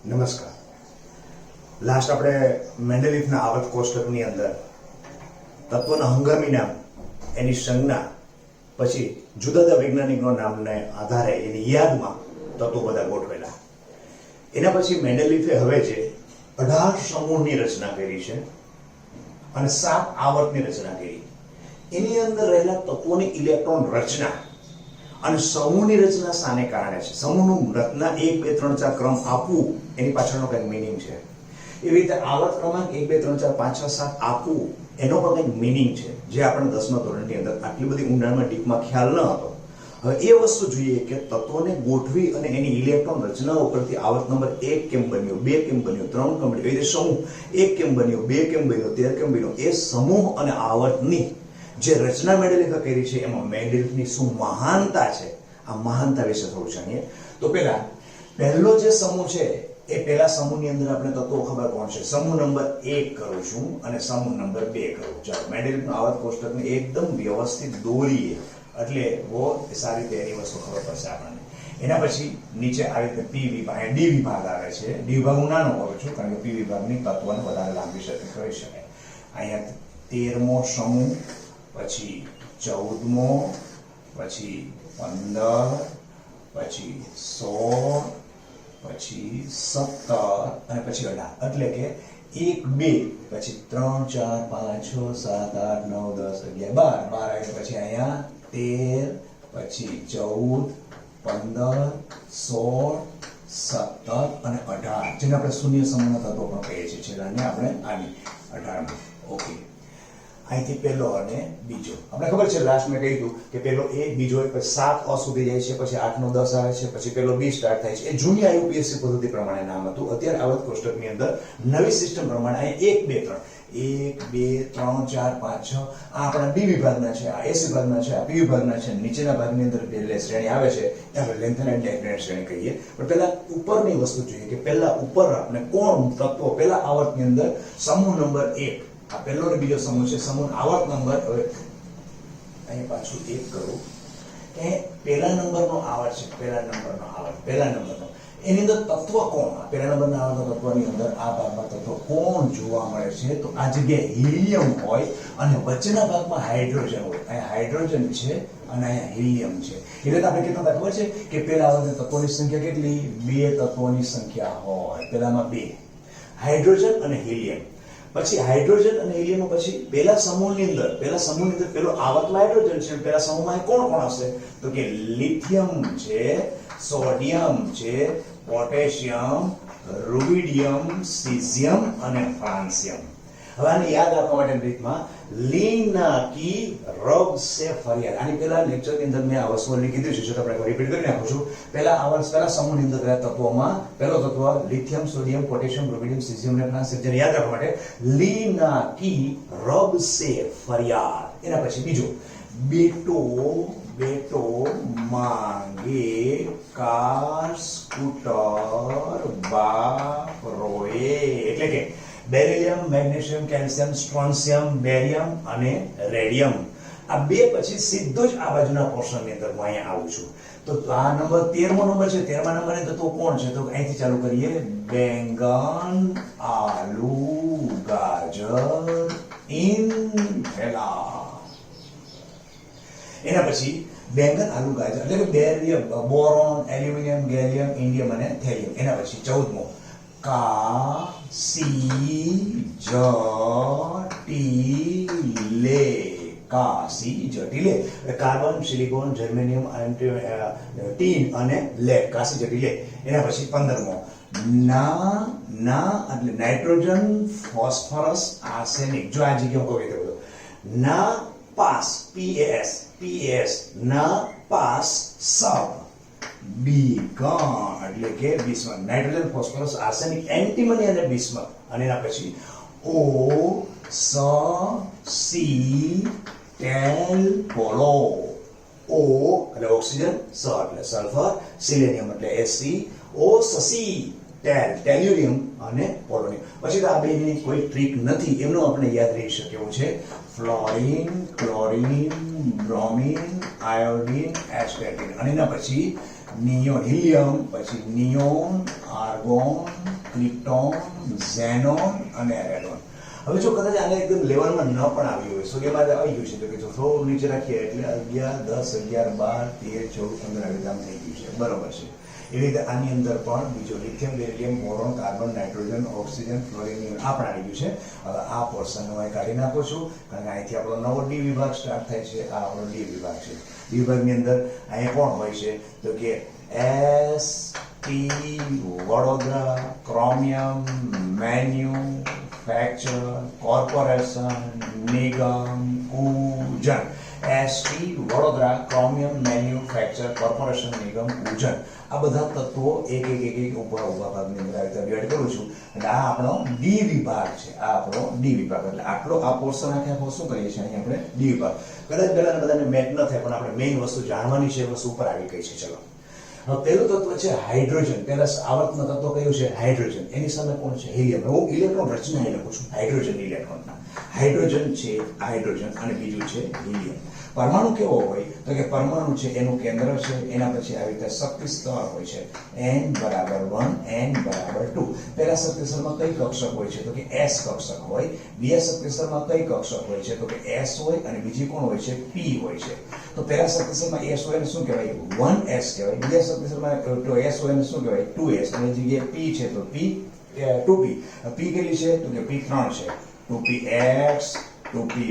નમસ્કાર. લાસ્ટ આપણે મેન્ડેલિફના આવર્ત કોષ્ટકની અંદર તત્વના હંગામી નામ, એની સંજ્ઞા, પછી જુદા જુદા વૈજ્ઞાનિકના નામને આધારે એની યાદમાં તત્વો બધા ગોઠવેલા. એના પછી મેન્ડેલિફે હવે જે 18 સમૂહની રચના કરી છે અને 7 આવર્તની રચના કરી. એની અંદર રહેલા તત્વોની ઇલેક્ટ્રોન રચના અને સમૂહની રચના શાને કારણે છે, સમૂહનું રચના 1 2 3 4 ક્રમ આપવું એની પાછળનો કંઈક મિનિંગ છે. એવી રીતે આવર્ત ક્રમાંક 1 2 3 4 5 6 7 આપવું એનો પણ કંઈક મિનિંગ છે, જે આપણને 10મા ધોરણની અંદર આટલી બધી ઊંડાણમાં ડીપમાં ખ્યાલ ન હતો. હવે એ વસ્તુ જોઈએ કે તત્વોને ગોઠવી અને એની ઇલેક્ટ્રોન રચના ઉપરથી આવર્ત નંબર 1 કેમ બન્યો, 2 કેમ બન્યો, 3 કેમ બન્યો, એ રીતે સમૂહ 1 કેમ બન્યો, 2 કેમ બન્યો, 13 કેમ બન્યો, એ સમૂહ અને આવર્તની જે રચના મેન્ડેલિફે કરી છે એમાં મેન્ડેલિફની શું મહાનતા છે, આ મહાનતા વિશે થોડું જાણીએ. તો પહેલો જે સમૂહ છે એ પહેલા સમૂહની અંદર આપણે તત્વો ખબર કોણ છે. સમૂહ નંબર 1 કરું છું અને સમૂહ નંબર 2 કરું. ચાલો મેન્ડેલિફનું આવર્ત કોષ્ટકને એકદમ વ્યવસ્થિત દોરીએ એટલે બહુ સારી રીતે એની વસ્તુ ખબર પડશે આપણને. એના પછી નીચે આવી રીતે પી વિભાગ, ડી વિભાગ આવે છે. ડી વિભાગ હું નાનો કરું છું કારણ કે પી વિભાગની તત્વોને વધારે લાંબી શકે કરી શકાય. અહીંયા 13મો સમૂહ, પછી 14મો, પછી 15, પછી 16, પછી 17 અને પછી 18. એટલે કે 1 2 પછી 3 4 5 6 7 8 9 10 11 12 12 પછી અહીંયા 13, પછી 14, 15, 16, 17 અને 18, જેને આપણે શૂન્ય સમૂહના તત્વો પણ કહીએ છીએ. છેલ્લાને આપણે આની 18. ઓકે, અહીંથી પહેલો અને બીજો આપણે ખબર છે. લાસ્ટ મેં કહ્યું કે પહેલો એક, બીજો એક, પછી 7 અ સુધી જાય છે, પછી 8 નો 10 આવે છે, પછી પહેલો બી સ્ટાર્ટ થાય છે. એ જૂની યુપીએસસી પદ્ધતિ પ્રમાણે નામ હતું. અત્યારે આવર્ત કોષ્ટકની અંદર નવી સિસ્ટમ પ્રમાણે અહીંયા 1 2 3 1 2 3 4 5 6 આ આપણા બી વિભાગના છે, આ એસ વિભાગના છે, આ પી વિભાગના છે. નીચેના ભાગની અંદર બે શ્રેણી આવે છે, આપણે લેન્થ અને ડાયગ્રેડ શ્રેણી કહીએ. પણ પહેલા ઉપરની વસ્તુ જોઈએ કે પહેલા ઉપર આપણે કોણ તત્વો પહેલા આવર્તની અંદર સમૂહ નંબર 1, આ પહેલો અને બીજો સમૂહ છે. સમૂહ આવર્ત નંબર, હવે અહીં પાછું 1 કરું કે પહેલા નંબરનો આવર્ત છે, પહેલા નંબરનો એની અંદર તત્વ કોણ, આ પહેલા નંબરના આવર્ત તત્વની અંદર આ ભાગમાં તત્વ કોણ જોવા મળે છે? તો આ જગ્યાએ હિલિયમ હોય અને વચ્ચેના ભાગમાં હાઇડ્રોજન હોય. અહીંયા હાઇડ્રોજન છે અને અહીંયા હિલિયમ છે. એટલે આપણે કેટલા ખબર છે કે પહેલા આવર્ત તત્વોની સંખ્યા કેટલી? 2 તત્વોની સંખ્યા હોય. પહેલામાં 2 હાઇડ્રોજન અને હિલિયમ. પછી હાઇડ્રોજન અને હિલિયમ પછી પહેલા સમૂહની અંદર પેલો આવર્તમાં હાઇડ્રોજન છે. પહેલા સમૂહમાં કોણ કોણ હશે? તો કે લિથિયમ છે, સોડિયમ છે, પોટેશિયમ, રૂબિડિયમ, સીઝિયમ અને ફ્રાન્સિયમ. હવે આને યાદ રાખવા માટેની રીતમાં લીનાકી રબ સે ફરિયાદ. આની પહેલા લેક્ચરની અંદર મેં આ વસ્તુઓ કીધું છે, જો આપણે રિપીટ કરી નાખું છું. પહેલા સમૂહની અંદર કયા તત્વોમાં પહેલો તત્વ lithium, sodium, potassium, rubidium, caesium અને ફ્રાન્સિયમ. જેને યાદ રાખવા માટે લીનાકી રબ સે ફરિયાદ. એના પછી બીજો બેટો માંગે કાર, સ્કૂટર, બાપ રોએ. એટલે કે બેરિલિયમ, મેગ્નેશિયમ, કેલ્શિયમ, સ્ટ્રોન્શિયમ, બેરિયમ અને રેડિયમ. આ બે પછી સીધો જ આ બાજુના પોર્શનની અંદર હું અહીંયા આવું છું. તો આ નંબર 13મો નંબર છે. 13મા નંબરે તત્વો કોણ છે? તો અહીંથી ચાલુ કરીએ. બેંગન, આલુ, ગાજર, ઇન્હેલા. એના પછી બેંગન, આલુ, ગાજર એટલે કે barium, boron, aluminium, gallium, indium અને થેલિયમ. એના પછી 14મો કાસીજટીલે. કાસીજટીલે કાર્બન, સિલિકોન, જર્મેનિયમ, ટીન અને લેડ. કાસીજટીલે. એના પછી 15મો ના એટલે નાઇટ્રોજન, ફોસ્ફરસ, આર્સેનિક. જો આ જગ્યા કહું તો બધું ના પાસ, PAS ના પાસ સબ બીગન એટલે કે bismuth. Nitrogen, phosphorus, arsenic, antimony અને બિસ્મથ. અને એના પછી O S C ટેલ પોલો. O એટલે ઓક્સિજન, S એટલે સલ્ફર, સિલેનિયમ એટલે Sc, O S C ટેલ્યુરિયમ અને પોલોનિયમ. પછી તો આ બેની કોઈ ટ્રીક નથી, એમનું આપણે યાદ રહી શકે એવું છે. Fluorine, chlorine, bromine, iodine, astatine. અને એના પછી નિયોન, હિલિયમ, પછી નિયોન, આર્ગોન, ક્રિપ્ટોન, ઝેનોન અને રેડોન. હવે જો કદાચ આને એકદમ લેવલમાં ન પણ આવ્યું હોય, સોડિયમ આવી ગયું છે, તો કે જો થોડું નીચે રાખીએ એટલે 11, 10, 11, 12, 13, 14, 15 આવી રીતે થઈ ગયું છે, બરોબર છે. એવી રીતે આની અંદર પણ બીજો lithium, beryllium, boron, carbon, nitrogen, oxygen, fluorine આ પણ આવી ગયું છે. હવે આ પોર્શન હું કાઢી નાખું છું, કારણ કે અહીંથી આપણો નવો ડી વિભાગ સ્ટાર્ટ થાય છે. આ આપણો ડી વિભાગ છે. ડી વિભાગની અંદર અહીંયા કોણ હોય છે, તો કે S T, Vadodara, chromium, manufacture, corporation, નિગમ, ઉજન. ST, Vadodara, chromium, manufacture, corporation, નિગમ, ઉજન. આ બધા તત્વો એક ઉપર ઉભા ભાગની અંદર આવી રીતે ડિવાઈડ કરું છું. એટલે આ આપણો ડી વિભાગ છે. આ આપણો ડી વિભાગ. એટલે આટલો આ પોર્શન આખો શું કરીએ છીએ અહીં આપણે ડી વિભાગ. કદાચ બધાને મેચ ન થાય, પણ આપણે મેઇન વસ્તુ જાણવાની છે, વસ્તુ ઉપર આવી ગઈ છે. ચલો, હવે પહેલું તત્વ છે હાઇડ્રોજન. પહેલા આવર્તનું તત્વ કયું છે? હાઇડ્રોજન. એની સામે કોણ છે? હિલિયમ. હું ઇલેક્ટ્રોન રચના અહીં લખું છું, હાઇડ્રોજન ઇલેક્ટ્રોનના. હાઇડ્રોજન છે હાઇડ્રોજન અને બીજું છે હિલિયમ. પરમાણુ કેવો હોય, તો કે પરમાણુ છે એનું કેન્દ્ર છે, એના પછી આવી રીતે શક્તિ સ્તર હોય છે. n બરાબર 1, n બરાબર 2. પહેલા શક્તિ સ્તરમાં કઈ કક્ષક હોય છે, તો કે s કક્ષક હોય. બીજા શક્તિ સ્તરમાં કઈ કક્ષક હોય છે, તો કે s હોય અને બીજી કોણ હોય છે? p હોય છે. તો પહેલા શક્તિ સ્તરમાં s હોય એને શું કહેવાય? 1s કહેવાય. બીજા શક્તિ સ્તરમાં s હોય એને શું કહેવાય? 2s. અને જગ્યાએ p છે તો p 2p. p કેટલી છે, તો કે p 3 છે. 2px, 2py,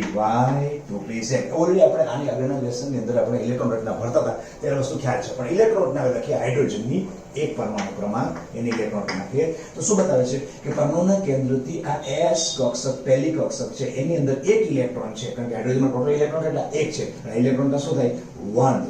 2pz. ઓલરેડી આપણે આની આગળના લેસનની અંદર આપણે ઇલેક્ટ્રોન રચના ભણતા હતા ત્યારે વસ્તુ ખ્યાલ છે. પણ ઇલેક્ટ્રોન રચના લખીએ હાઇડ્રોજનની એક પરમાણુ ક્રમાંક, એની ઇલેક્ટ્રોન નાખીએ તો શું બતાવે છે કે પરમાણુના કેન્દ્રથી આ s કક્ષક, પહેલી કક્ષક છે, એની અંદર એક ઇલેક્ટ્રોન છે. કારણ કે હાઇડ્રોજનમાં ટોટલ ઇલેક્ટ્રોન એટલે એક છે. અને ઇલેક્ટ્રોન તો શું થાય?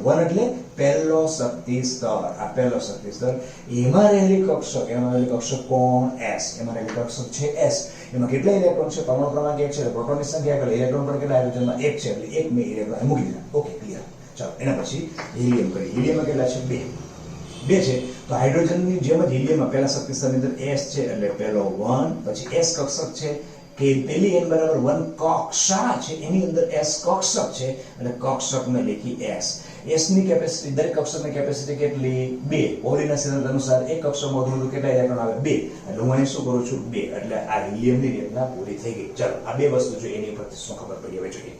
1 એટલે પહેલો શક્તિ સ્તર. આ પહેલો શક્તિ સ્તર. એમાં રહેલી કક્ષક કોણ? s. એમાં રહેલી કક્ષક છે s. એમાં કેટલા ઇલેક્ટ્રોન છે? પરમાણુ ક્રમાંક 1 છે, પ્રોટોનની સંખ્યા એટલે ઇલેક્ટ્રોન પણ કેટલા? હાઇડ્રોજનમાં 1 છે, એટલે 1 મેં ઇલેક્ટ્રોન મૂકી દીધા. Okay, clear. ચાલો, એના પછી હિલિયમ કરીએ. હિલિયમમાં કેટલા છે? 2 છે. તો હાઇડ્રોજનની જેમ જ હિલિયમમાં પહેલા શક્તિ સ્તરની અંદર s છે, એટલે પહેલો 1, પછી s કક્ષક છે કે પેલી n બરાબર 1 કક્ષા છે, એની અંદર s કક્ષક છે, એટલે કક્ષક મેં લખી s. s ની કેપેસિટી, દરેક કક્ષકની કેપેસિટી કેટલી? 2. પોલીના સિદ્ધાંત અનુસાર એક કક્ષકમાં વધુ કેટલા ઇલેક્ટ્રોન આવે? 2. એટલે હું અહીં શું કરું છું? 2. એટલે આ હિલિયમની રચના પૂરી થઈ ગઈ. ચાલો, આ બે વસ્તુ જોઈએ, એની પરથી શું ખબર પડી હવે જોઈએ.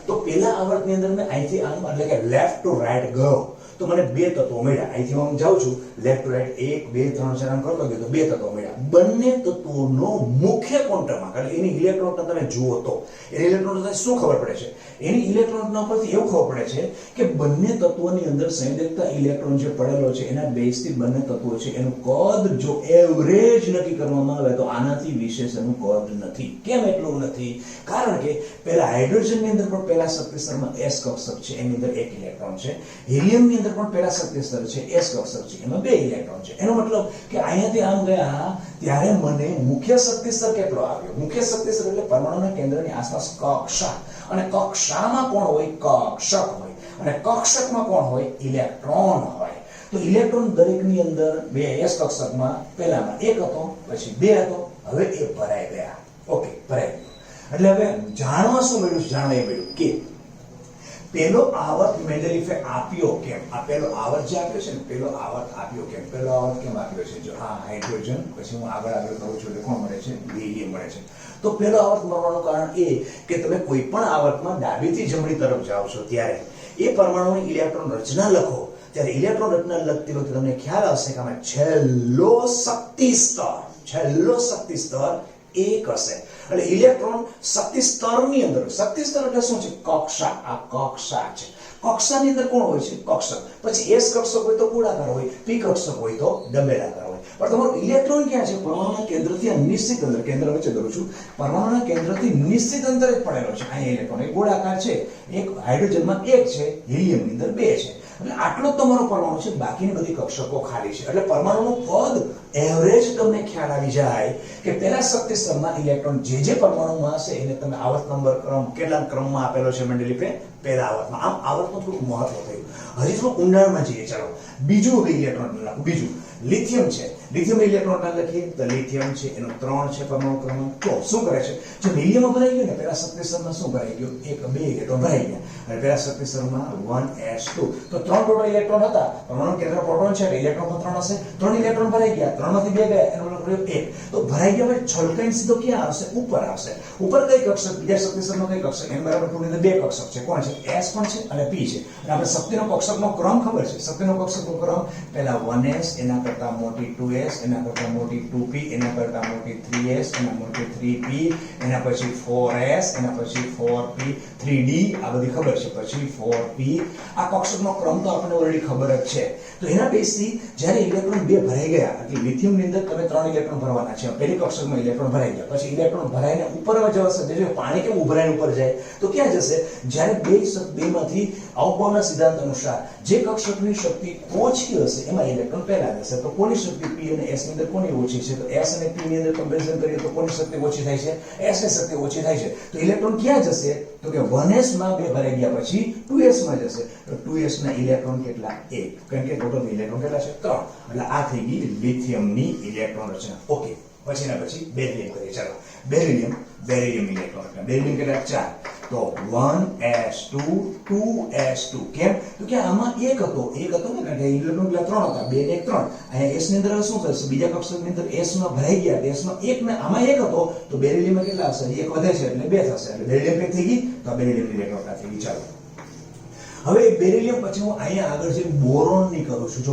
તો પેલા આવર્તની અંદર મેં અહીંથી આમ એટલે કે લેફ્ટ ટુ રાઈટ ગયો તો મને 2 તત્વો મળ્યા. અહીંથી હું જાઉં છું લેફ્ટ ટુ રાઈટ 1, 2, 3, 4 આમ કરતો ગયો તો 2 તત્વો મળ્યા. બંને તત્વોનો મુખ્ય ક્વોન્ટમ એટલે એની ઇલેક્ટ્રોન તમે જુઓ તો એની ઇલેક્ટ્રોન શું ખબર પડે છે? એની ઇલેક્ટ્રોનના પરથી એવું ખબર પડે છે કે બંને તત્વોની અંદર સંયોજકતા ઇલેક્ટ્રોન જે પડેલો છે એના બેઝથી બંને તત્વો છે એનું કદ જો એવરેજ નક્કી કરવામાં આવે તો આનાથી વિશેષ એનું કદ નથી. કેમ એટલું નથી? કારણ કે પહેલા હાઇડ્રોજનની અંદર પણ પહેલા શક્તિ સ્તરમાં s કક્ષક છે, એની અંદર 1 ઇલેક્ટ્રોન છે. હિલિયમની અંદર પણ પહેલા શક્તિ સ્તર છે, s કક્ષક છે, એમાં 2 ઇલેક્ટ્રોન છે. એનો મતલબ કે અહીંયાથી આમ ગયા ત્યારે મને મુખ્ય શક્તિ સ્તર કેટલો આવ્યો? મુખ્ય શક્તિ સ્તર એટલે પરમાણુના કેન્દ્રની આસપાસ કક્ષા, અને કક્ષામાં કોણ હોય? કક્ષક હોય. અને કક્ષકમાં કોણ હોય? ઇલેક્ટ્રોન હોય. તો ઇલેક્ટ્રોન દરેકની અંદર 2 s કક્ષકમાં પહેલામાં 1 હતો, પછી 2 હતો, હવે એ ભરાઈ ગયા. ઓકે, ભરાઈ ગયો. એટલે હવે જાણવા શું મળ્યું? જાણવા એ મળ્યું કે પેલો આવર્ત મેન્ડેલિફે આપ્યો કેમ? આ પેલો આવર્ત જે આપ્યો છે ને, પેલો આવર્ત આપ્યો કેમ? પેલો આવર્ત કેમ આપ્યો છે? જો હા, હાઇડ્રોજન, પછી હું આગળ કરું છું એટલે કોણ મળે છે? હિલિયમ મળે છે. તો પેલો આવર્ત મળવાનું કારણ એ કે તમે કોઈ પણ આવર્તમાં ડાબીથી જમણી તરફ જાઓ છો ત્યારે એ પરમાણુની ઇલેક્ટ્રોન રચના લખો ત્યારે ઇલેક્ટ્રોન રચના લખતી વખતે તમને ખ્યાલ આવશે કે આમાં છેલ્લો શક્તિ સ્તર 1 હશે. એટલે ઇલેક્ટ્રોન શક્તિ સ્તરની અંદર, શક્તિ સ્તર એટલે શું છે? કક્ષા. આ કક્ષા છે. કક્ષાની અંદર કોણ હોય છે? કક્ષક. પછી s કક્ષક હોય તો ગોળાકાર હોય, p કક્ષક હોય તો ડબેલાકાર હોય. પણ તમારું ઇલેક્ટ્રોન ક્યાં છે? પરમાણુના કેન્દ્રથી નિશ્ચિત અંતર, કેન્દ્ર વચ્ચે ધરું છું, પરમાણુના કેન્દ્રથી નિશ્ચિત અંતરે જ પડેલો છે. અહીં ઇલેક્ટ્રોન એક ગોળાકાર છે, એક હાઇડ્રોજનમાં 1 છે, હિલિયમની અંદર 2 છે. એટલે આટલો જ તમારો પરમાણુ છે, બાકીની બધી કક્ષકો ખાલી છે. એટલે પરમાણુનું કદ એવરેજ તમને ખ્યાલ આવી જાય કે પહેલા શક્તિ સ્તરમાં ઇલેક્ટ્રોન જે પરમાણુમાં હશે એને તમે આવર્ત નંબર ક્રમ કેટલા ક્રમમાં આપેલો છે મેન્ડેલિફે? પહેલા આવર્તમાં. આમ આવર્તનું થોડું મહત્વ થયું. હજી થોડું ઊંડાણમાં જઈએ. ચાલો, બીજું ઇલેક્ટ્રોન નાખું. બીજું લિથિયમ છે. લિથિયમ ઇલેક્ટ્રોન લખીએ તો લિથિયમ છે એનો 3 છે પરમાણુ ક્રમાંક. તો શું કરે છે, જો લિથિયમમાં ભરાઈ ગયું ને પેલા શક્તિસ્તરમાં શું ભરાઈ ગયું, 2 ઇલેક્ટ્રોન ભરાઈ ગયા અને પેલા શક્તિસ્તરમાં 1s2 તો 3 ટોટલ ઇલેક્ટ્રોન હતા. પરમાણુ કેન્દ્ર પ્રોટોન છે એટલે ઇલેક્ટ્રોન પણ 3 હશે. 3 ઇલેક્ટ્રોન ભરાઈ ગયા, 3 માંથી 2 ગયા એનો મતલબ 1. તો ભરાઈ ગયા પછી છલકાઈને સીધો ક્યાં આવશે, ઉપર આવશે. ઉપર કઈ કક્ષક, બીજા શક્તિસ્તરનો કઈ કક્ષક, n બરાબર 2 ની અંદર 2 કક્ષક છે. કોણ છે, s પણ છે અને p છે. અને આપણે શક્તિનો કક્ષકનો ક્રમ ખબર છે. શક્તિનો કક્ષકનો ક્રમ પહેલા 1s, એના કરતા મોટી 2s, એના કરતા મોટી 2p, એના કરતા મોટી 3s, એના મોટી 3p, એના પછી 4s, એના પછી 4p, 3d આ બધી ખબર છે, પછી 4p. આ કક્ષકનો ક્રમ તો આપણને ઓલરેડી ખબર જ છે. તો એના બેઝથી જ્યારે ઇલેક્ટ્રોન 2 ભરાઈ ગયા એટલે લિથિયમ ની અંદર તમે 3 ઇલેક્ટ્રોન ભરવાના છે. પહેલી કક્ષકમાં ઇલેક્ટ્રોન ભરાઈ ગયા પછી ઇલેક્ટ્રોન ભરાઈને ઉપર જશે. જો પાણી કેવું ભરાઈને ઉપર જાય તો ક્યાં જશે, જ્યારે બે માંથી અવબોહના સિદ્ધાંત અનુસાર જે કક્ષકની શક્તિ ઓછી હશે એમાં ઇલેક્ટ્રોન પહેલા જશે. તો કોની શક્તિ p અને s ની અંદર કોની ઓછી છે, તો s અને p ની અંદર કમ્પેરિઝન કરીએ તો કોની શક્તિ ઓછી થાય છે, s ની શક્તિ ઓછી થાય છે. તો ઇલેક્ટ્રોન ક્યાં જશે, તો કે 1s માં 2 ભરાઈ ગયા પછી 2s માં જશે. તો 2s ના ઇલેક્ટ્રોન કેટલા, 1, કારણ કે ટોટલ ઇલેક્ટ્રોન કેટલા છે, 3. એટલે આ થઈ ગઈ લિથિયમની ઇલેક્ટ્રોન રચના. ઓકે, પછી બેરિલિયમ કરીએ. ચાલો બેરિલિયમ ઇલેક્ટ્રોન, બેરિલિયમ કેટલા, 4. તો 1s2 2s2. કેમ, તો કે આમાં 1 હતો ને, કારણ કે ઇલેક્ટ્રોન કેટલા 3 હતા, 2 ને 1 3. અહીંયા s ની અંદર શું થશે, બીજા કક્ષકની અંદર s માં ભરાઈ ગયા, s માં 1 ને આમાં 1 હતો તો બેરિલિયમમાં કેટલા હશે, 1 વધે છે એટલે 2 થશે. એટલે બેરિલિયમ એક થઈ ગઈ. તો આ બેરિલિયમની ઇલેક્ટ્રોન થઈ ગઈ. ચાલો હવે બેરિલિયમ પછી હું અહીંયા આગળ જે બોરોન ની કરું છું. જો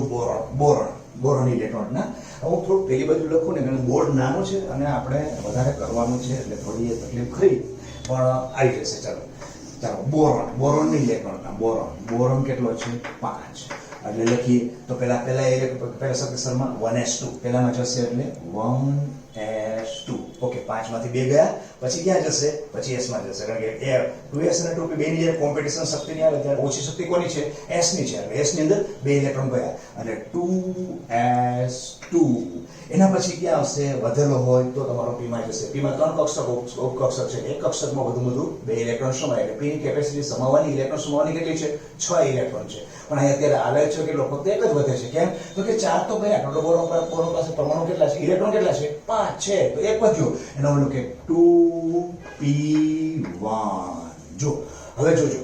બોરોન ઇલેક્ટ્રોન ના હું થોડું પેલી બાજુ લખું ને, કારણ બોર્ડ નાનું છે અને આપણે વધારે કરવાનું છે એટલે થોડી તકલીફ ખરી પણ આવી જશે. ચાલો બોરોનની ઇલેક્ટ્રોન ના બોરોન કેટલો છે, 5. એટલે લખીએ તો પેલા શક્તિસ્તરમાં 1s2 પેલામાં જશે એટલે 1s2. ઓકે, 5 માંથી 2 ગયા પછી ક્યાં જશે, પછી s માં જશે. કારણ કે 2s અને 2p બે ની જ્યારે કોમ્પિટિશન શક્તિ ની આવે ત્યારે ઓછી શક્તિ કોની છે, s ની છે. એટલે s ની અંદર 2 ઇલેક્ટ્રોન ગયા અને 2s2. એના પછી ક્યાં આવશે, વધેલો હોય તો તમારો p માં જશે. p માં 3 કક્ષક છે. એક કક્ષકમાં વધુ 2 ઇલેક્ટ્રોન સમાય એટલે p ની કેપેસિટી સમાવવાની, ઇલેક્ટ્રોન સમાવવાની કેટલી છે, 6 ઇલેક્ટ્રોન છે. પણ અહીંયા અત્યારે આવે છે કેટલો, ફક્ત 1 જ વધે છે. કેમ, તો કે 4 તો ગયા, ટોટલ બોરોન પાસે પરમાણુ કેટલા છે, ઇલેક્ટ્રોન કેટલા છે, 5 છે. તો 1 વધ્યો એનો મતલબ કે 2p1. જો હવે જોજો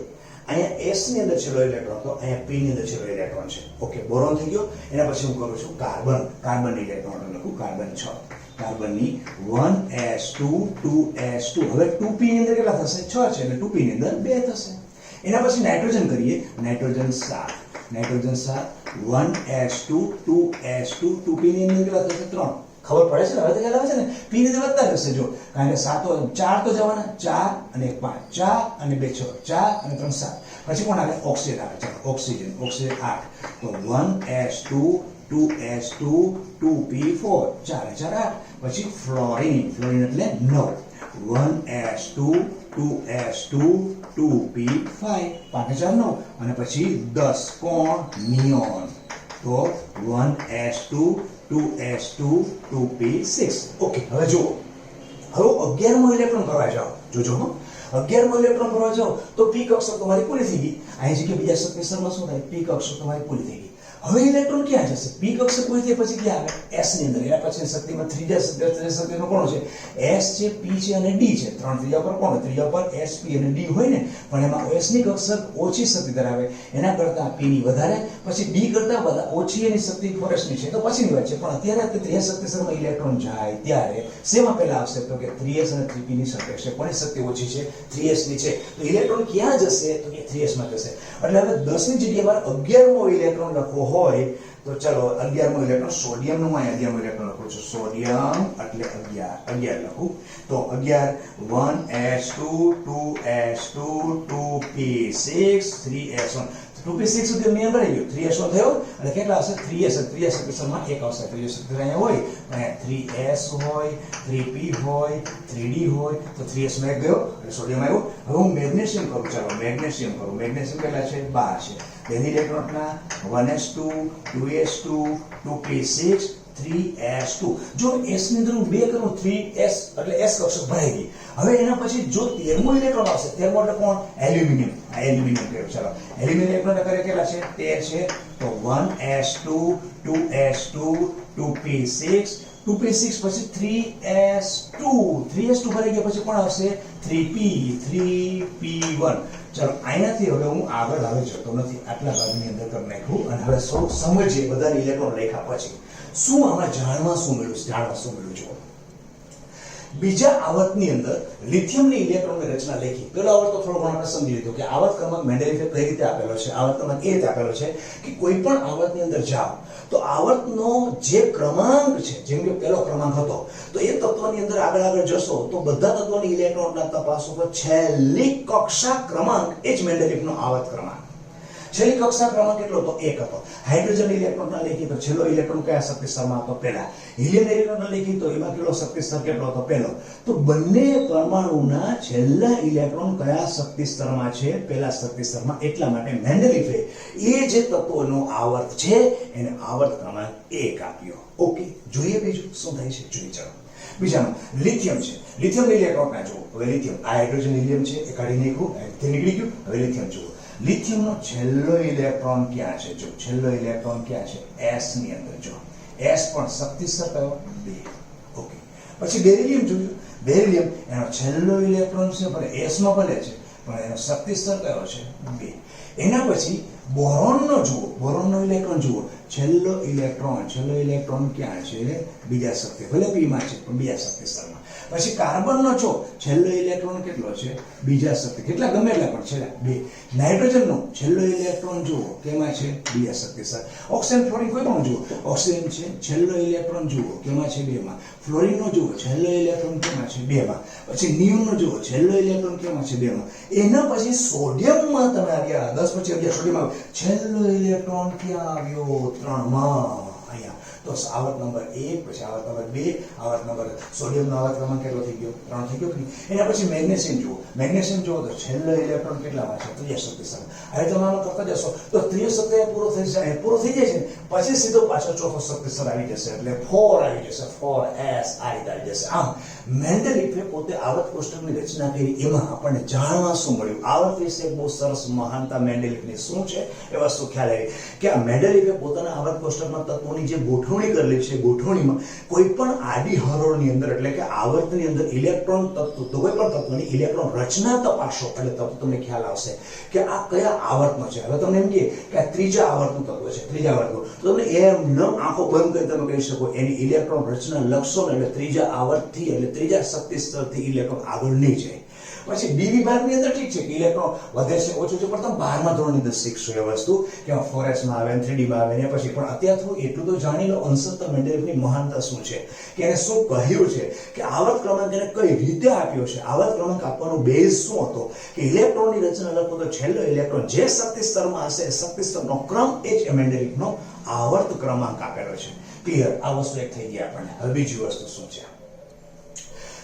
અહીંયા s ની અંદર છેલ્લો ઇલેક્ટ્રોન તો અહીંયા p ની અંદર છેલ્લો ઇલેક્ટ્રોન છે. ઓકે, બોરોન થઈ ગયો. એના પછી હું કરું છું કાર્બન ઇલેક્ટ્રોન લખું, કાર્બન 6. કાર્બનની 1s2 2s2. હવે 2p ની અંદર કેટલા થશે, 6 છે એટલે 2p ની અંદર 2 થશે. એના પછી નાઇટ્રોજન કરીએ, નાઇટ્રોજન 7 1s2 2s2 2p ની અંદર કેટલા થશે, 3. ખબર પડે છે ને, હવે તો ખ્યાલ આવે છે ને, p ની અંદર વધતા જશે. જો કારણ કે 4 તો જવાના, 4 અને 1 5, 4 અને 2 6, 4 અને 3 7. પછી કોણ આવે, ઓક્સિજન આવે. ચાલો ઓક્સિજન 8. તો 1s2 2s2 2p4 4 4 8. પછી ફ્લોરિન એટલે 9 1s2 2s2 2p5 5 4 9. અને પછી 10 કોણ, નિયોન. તો 1s2 2s2 2p6. ઓકે, હવે જુઓ, હવે 11મો ઇલેક્ટ્રોન ભરવા જાઓ. જોજો 11મો ઇલેક્ટ્રોન ભરવા જાઓ તો p કક્ષક તમારી પૂરી થઈ ગઈ. અહીં જગ્યાએ બીજા શક્તિસ્તરમાં શું થાય, p કક્ષક તમારી પૂરી થઈ ગઈ. હવે ઇલેક્ટ્રોન ક્યાં જશે, p કક્ષક પૂરી થઈ પછી ક્યાં આવે, s ની અંદર. એના પછી શક્તિમાં ત્રીજા શક્તિનો કોણ છે, s છે, p છે અને d છે. 3 ત્રીજા પર કોણ, ત્રીજા પર s, p અને d હોય ને, પણ એમાં s ની કક્ષક ઓછી શક્તિ ધરાવે, એના કરતા p ની વધારે, પછી d કરતા ઓછી એની શક્તિ 4s ની છે. તો પછીની વાત છે. પણ અત્યારે ત્રીજા શક્તિસ્તરમાં ઇલેક્ટ્રોન જાય ત્યારે શેમાં પહેલા આવશે, તો કે 3s અને 3p ની શક્તિ છે. કોની શક્તિ ઓછી છે, 3s ની છે. તો ઇલેક્ટ્રોન ક્યાં જશે, તો કે 3s માં જશે. એટલે હવે 10 ની જગ્યાએ મારે 11મો ઇલેક્ટ્રોન લખવો હોય તો ચલો 11મો ઇલેક્ટ્રોન સોડિયમ નું અહીં 11મો ઇલેક્ટ્રોન લખું છું. સોડિયમ એટલે 11 લખું તો 11 1s2 2s2 2p6 3s1 2p6 સુધી નિયમ રહી ગયો. 3s1 થયો એટલે કેટલા હશે, 3s. 3s શક્તિસ્તરમાં 1 આવશે. ત્રીજો શક્તિસ્તર અહીંયા હોય, અહીંયા 3s હોય, 3p હોય, 3d હોય, તો 3s માં 1 ગયો એટલે સોડિયમ આવ્યો. હવે હું મેગ્નેશિયમ કરું. ચાલો મેગ્નેશિયમ કરું. મેગ્નેશિયમ કેટલા છે, 12 છે. તેની ઇલેક્ટ્રોનના 1s2 2s2 2p6 3s2. જો s ની અંદર હું 2 કરું 3s એટલે s કક્ષક ભરાઈ ગઈ. હવે એના પછી જો 13મો ઇલેક્ટ્રોન આવશે, 13મો એટલે કોણ, એલ્યુમિનિયમ. આ એલ્યુમિનિયમ કહેવાય. ચાલો એલ્યુમિનિયમ ઇલેક્ટ્રોન કરે કેટલા છે, 13 છે. તો 1s2 2s2 2p6 પછી 3s2 ભરાઈ ગયા પછી કોણ આવશે 3p1. ચાલો અહીંયાથી હવે હું આગળ આવે જતો નથી, આટલા ભાગની અંદર કરી નાખ્યું અને હવે સૌ સમજીએ બધાની ઇલેક્ટ્રોન લખ્યા પછી શું આમાં જાણવા શું મળ્યું જો બીજા આવર્તની અંદર લિથિયમની ઇલેક્ટ્રોનની રચના લખી. પેલો આવર્ત તો થોડો ઘણો આપણે સમજી લીધો કે આવર્ત ક્રમાંક મેન્ડેલિફે કઈ રીતે આપેલો છે. આવર્ત ક્રમાંક એ રીતે આપેલો છે કે કોઈ પણ આવર્તની અંદર જાઓ તો આવર્તનો જે ક્રમાંક છે, જેમ કે પેલો ક્રમાંક હતો તો એ તત્વની અંદર આગળ જશો તો બધા તત્વોની ઇલેક્ટ્રોનના તપાસો પર છેલ્લી કક્ષા ક્રમાંક એ જ મેન્ડેલિફનો આવર્ત ક્રમાંક. છેલ્લી કક્ષા ક્રમાંક કેટલો તો 1 હતો. હાઇડ્રોજન ઇલેક્ટ્રોનના લેખી તો છેલ્લો ઇલેક્ટ્રોન કયા શક્તિ સ્તરમાં હતો પહેલા. હિલિયમ ઇલેક્ટ્રોનના લેખી તો એમાં કેટલો શક્તિ સ્તર કેટલો હતો પહેલો. તો બંને પરમાણુના છેલ્લા ઇલેક્ટ્રોન કયા શક્તિ સ્તરમાં છે પહેલા શક્તિ સ્તરમાં. એટલા માટે મેન્ડેલિફે એ જે તત્વોનો આવર્ત છે એને આવર્ત ક્રમાંક 1 આપ્યો. ઓકે, જોઈએ બીજું શું થાય છે જોઈએ. ચાલો બીજામાં લિથિયમ છે. લિથિયમની ઇલેક્ટ્રોનના જુઓ. હવે લિથિયમ આ હાઇડ્રોજન હિલિયમ છે એ કાઢી નાખ્યું, તે નીકળી ગયું. હવે લિથિયમ જુઓ. લિથિયમનો છેલ્લો ઇલેક્ટ્રોન ક્યાં છે જો છેલ્લો ઇલેક્ટ્રોન ક્યાં છે s ની અંદર. જો s પણ શક્તિ સ્તર કયો 2. ઓકે, પછી બેરિલિયમ જોયું. બેરિલિયમ એનો છેલ્લો ઇલેક્ટ્રોન છે પણ s માં ભલે છે પણ એનો શક્તિ સ્તર કયો છે 2. એના પછી બોરોનનો જુઓ. બોરોનનો ઇલેક્ટ્રોન જુઓ. છેલ્લો ઇલેક્ટ્રોન ક્યાં છે બીજા શક્તિ, ભલે p માં છે પણ બીજા શક્તિ સ્તરમાં. પછી કાર્બનનો જો છેલ્લો ઇલેક્ટ્રોન કેટલો છે બીજા શક્તિ, કેટલા ગમે એટલા પણ છેલ્લા 2. નાઇટ્રોજનનો છેલ્લો ઇલેક્ટ્રોન જુઓ કેમાં છે બીજા શક્તિ સ્તર. ઓક્સિજન ફ્લોરિન કોઈ પણ જુઓ. ઓક્સિજન છે છેલ્લો ઇલેક્ટ્રોન જુઓ કેમાં છે 2 માં. ફ્લોરિનનો જુઓ છેલ્લો ઇલેક્ટ્રોન કેમાં છે 2 માં. પછી નિયોનનો જુઓ છેલ્લો ઇલેક્ટ્રોન કેમાં છે 2 માં. એના પછી સોડિયમમાં તમે આવ્યા 10 પછી આવ્યા સોડિયમ છેલ્લો ઇલેક્ટ્રોન ક્યાં આવ્યો 3 માં. અહીંયા તો આવર્ત નંબર 1 પછી આવર્ત નંબર 2 આવર્ત નંબર સોડિયમનો આવર્ત ક્રમાંક કેટલો થઈ ગયો 3 થઈ ગયો કે નહીં. એના પછી મેગ્નેશિયમ જુઓ. મેગ્નેશિયમ જુઓ તો છેલ્લો ઇલેક્ટ્રોન કેટલામાં છે ત્રીજા શક્તિ સ્તરમાં. હવે તમે આમાં કરતા જશો તો ત્રીજો શક્તિ પૂરો થઈ જાય છે ને પછી સીધો પાછો ચોથો શક્તિ સ્તર આવી જશે એટલે 4 આવી જશે. 4s આ રીતે આવી જશે. આમ મેન્ડેલિફે પોતે આવર્ત કોષ્ટકની રચના કરી. એમાં આપણને જાણવા શું મળ્યું આવર્ત વિશે બહુ સરસ મહાનતા મેન્ડેલિફની શું છે એ વસ્તુ ખ્યાલ આવી કે આ મેન્ડેલિફે પોતાના આવર્ત કોષ્ટકમાં તત્વોની જે ગોઠવણી કરેલી છે ગોઠવણીમાં કોઈ પણ આડી હરોળની અંદર એટલે કે આવર્તની અંદર ઇલેક્ટ્રોન તત્વ તો કોઈ પણ તત્વની ઇલેક્ટ્રોન રચના તપાસો એટલે તમને ખ્યાલ આવશે કે આ કયા આવર્તનો છે. હવે તમને એમ કહે કે આ ત્રીજા આવર્તનું તત્વ છે ત્રીજા આવર્તનું તો તમને એમ ન આંખો બંધ કરી તમે કહી શકો એની ઇલેક્ટ્રોન રચના લખશો ને એટલે ત્રીજા આવર્તથી એટલે ત્રીજા શક્તિ સ્તરથી ઇલેક્ટ્રોન આગળ નહીં જાય. પછી ડી વિભાગની અંદર ઠીક છે કે ઇલેક્ટ્રોન વધે છે ઓછું છે પણ તમે 12મા ધોરણની અંદર શીખશો એ વસ્તુ કે 4s માં આવે 3d માં આવે ને પછી પણ અત્યારે થોડું એટલું તો જાણી લો અંશત મેન્ડેલિફની મહાનતા શું છે કે એને શું કહ્યું છે કે આવર્ત ક્રમાંક એને કઈ રીતે આપ્યો છે. આવર્ત ક્રમાંક આપવાનો બેઝ શું હતો કે ઇલેક્ટ્રોનની રચના લખો તો છેલ્લો ઇલેક્ટ્રોન જે શક્તિ સ્તરમાં હશે શક્તિ સ્તરનો ક્રમ એ જ મેન્ડેલિફનો આવર્ત ક્રમાંક આપેલો છે. ક્લિયર? આ વસ્તુ એક થઈ ગઈ આપણને. હવે બીજી વસ્તુ શું છે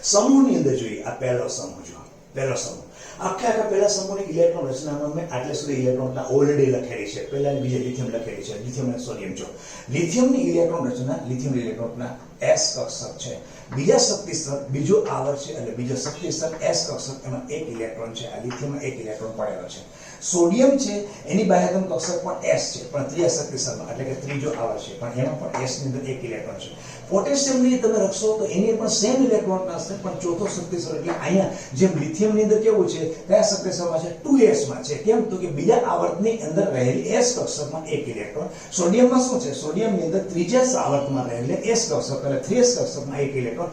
સમૂહની અંદર જોઈએ. આ પહેલો સમૂહ જો પહેલો સમૂહ આખા પહેલા સમૂહની ઇલેક્ટ્રોન રચનામાં મેં આટલે સુધી ઇલેક્ટ્રોનના ઓલરેડી લખેલી છે. પહેલા બીજા લિથિયમ લખેલી છે. લિથિયમ અને સોડિયમ જો લિથિયમની ઇલેક્ટ્રોન રચના લિથિયમ ઇલેક્ટ્રોનના s કક્ષક છે. બીજા શક્તિ સ્તર બીજો આવર્ત છે એટલે બીજો શક્તિ સ્તર s કક્ષક એમાં 1 ઇલેક્ટ્રોન છે. આ લિથિયમમાં 1 ઇલેક્ટ્રોન પડેલો છે. સોડિયમ છે એની બાહ્યતમ કક્ષક પણ s છે પણ ત્રીજા શક્તિ સ્તરમાં એટલે કે ત્રીજો આવર્ત છે પણ એમાં પણ s ની અંદર 1 ઇલેક્ટ્રોન છે. પોટેશિયમની તમે રખશો તો એની પણ સેમ ઇલેક્ટ્રોન હશે પણ ચોથો શક્તિ સ્તર એટલે અહીંયા જેમ લિથિયમની અંદર કેવું છે કયા શક્તિ સ્તરમાં છે 2s માં છે. કેમ તો કે બીજા આવર્તની અંદર રહેલી s કક્ષકમાં 1 ઇલેક્ટ્રોન. સોડિયમમાં શું છે સોડિયમની અંદર ત્રીજા આવર્તમાં રહેલી s કક્ષક એટલે 3s કક્ષકમાં 1 ઇલેક્ટ્રોન.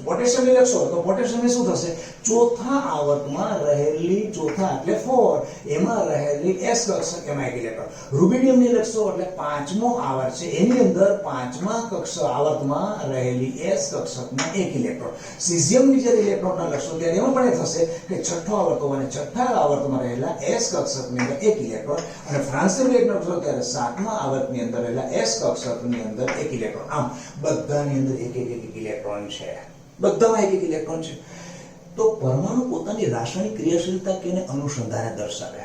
પોટેશિયમની લખશો તો પોટેશિયમની શું થશે ચોથા આવર્તમાં રહેલી ચોથા એટલે 4 એમાં રહેલી s કક્ષક એમાં 1 ઇલેક્ટ્રોન. રૂબિડિયમની લખશો એટલે પાંચમો આવર્ત છે એની અંદર પાંચમા કક્ષક આવર્તમાં રહેલી s કક્ષકમાં 1 ઇલેક્ટ્રોન. સીઝિયમની જે ઇલેક્ટ્રોનના લખશો ત્યારે એમાં પણ એ થશે કે છઠ્ઠો આવર્ત અને છઠ્ઠા આવર્તમાં રહેલા s કક્ષકની અંદર 1 ઇલેક્ટ્રોન અને ફ્રાન્સિયમ ઇલેક્ટ્રોન લખશો ત્યારે સાતમા આવર્તની અંદર રહેલા s કક્ષકની અંદર 1 ઇલેક્ટ્રોન. આમ બધાની અંદર એક ઇલેક્ટ્રોન છે. બધામાં એક ઇલેક્ટ્રોન છે. તો પરમાણુ પોતાની રાસાયણિક ક્રિયાશીલતા કેને અનુસંધાને દર્શાવે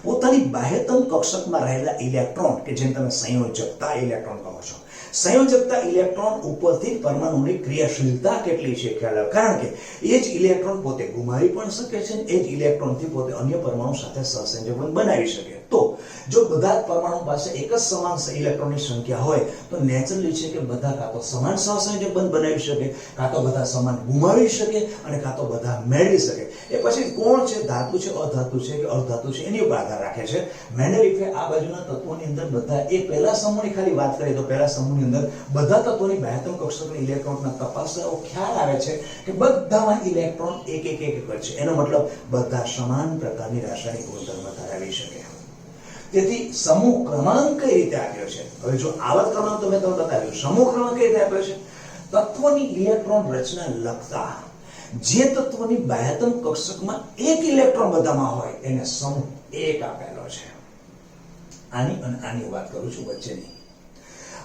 પોતાની બાહ્યતમ કક્ષકમાં રહેલા ઇલેક્ટ્રોન કે જેને તમે સંયોજકતા ઇલેક્ટ્રોન કહો છો. સંયોજકતા ઇલેક્ટ્રોન ઉપરથી પરમાણુની ક્રિયાશીલતા કેટલી છે ખ્યાલ આવે. કારણ કે એ જ ઇલેક્ટ્રોન પોતે ગુમાવી પણ શકે છે એ જ ઇલેક્ટ્રોનથી પોતે અન્ય પરમાણુ સાથે સહસંયોજન બનાવી શકે. તો જો બધા જ પરમાણુ પાસે એક જ સમાન ઇલેક્ટ્રોનની સંખ્યા હોય તો નેચરલી છે કે બધા કાં તો સમાન સહસંયોજક બંધ બનાવી શકે, કાં તો બધા સમાન ગુમાવી શકે અને કાં તો બધા મેળવી શકે. એ પછી કોણ છે, ધાતુ છે, અધાતુ છે કે અર્ધધાતુ છે, એની ઉપર આધાર રાખે છે. મેન્ડેલિફે આ બાજુના તત્વોની અંદર બધા એ પહેલા સમૂહની ખાલી વાત કરીએ તો પહેલા સમૂહની અંદર બધા તત્વોની બાહ્યતમ કક્ષકના ઇલેક્ટ્રોનના તપાસનો ખ્યાલ આવે છે કે બધામાં ઇલેક્ટ્રોન એક એક એક છે. એનો મતલબ બધા સમાન પ્રકારની રાસાયણિક ગુણધર્મ ધરાવી શકે. તેથી સમૂહ ક્રમાંક કઈ રીતે આપ્યો છે? હવે જો આવર્ત ક્રમાંક તો મેં તમને બતાવ્યું, સમૂહ ક્રમાંક કઈ રીતે આપ્યો છે? તત્વની ઇલેક્ટ્રોન રચના લખતા જે તત્વની બાહ્યતમ કક્ષકમાં એક ઇલેક્ટ્રોન બધામાં હોય એને સમૂહ એક આપેલો છે. આની અને આની વાત કરું છું વચ્ચેની.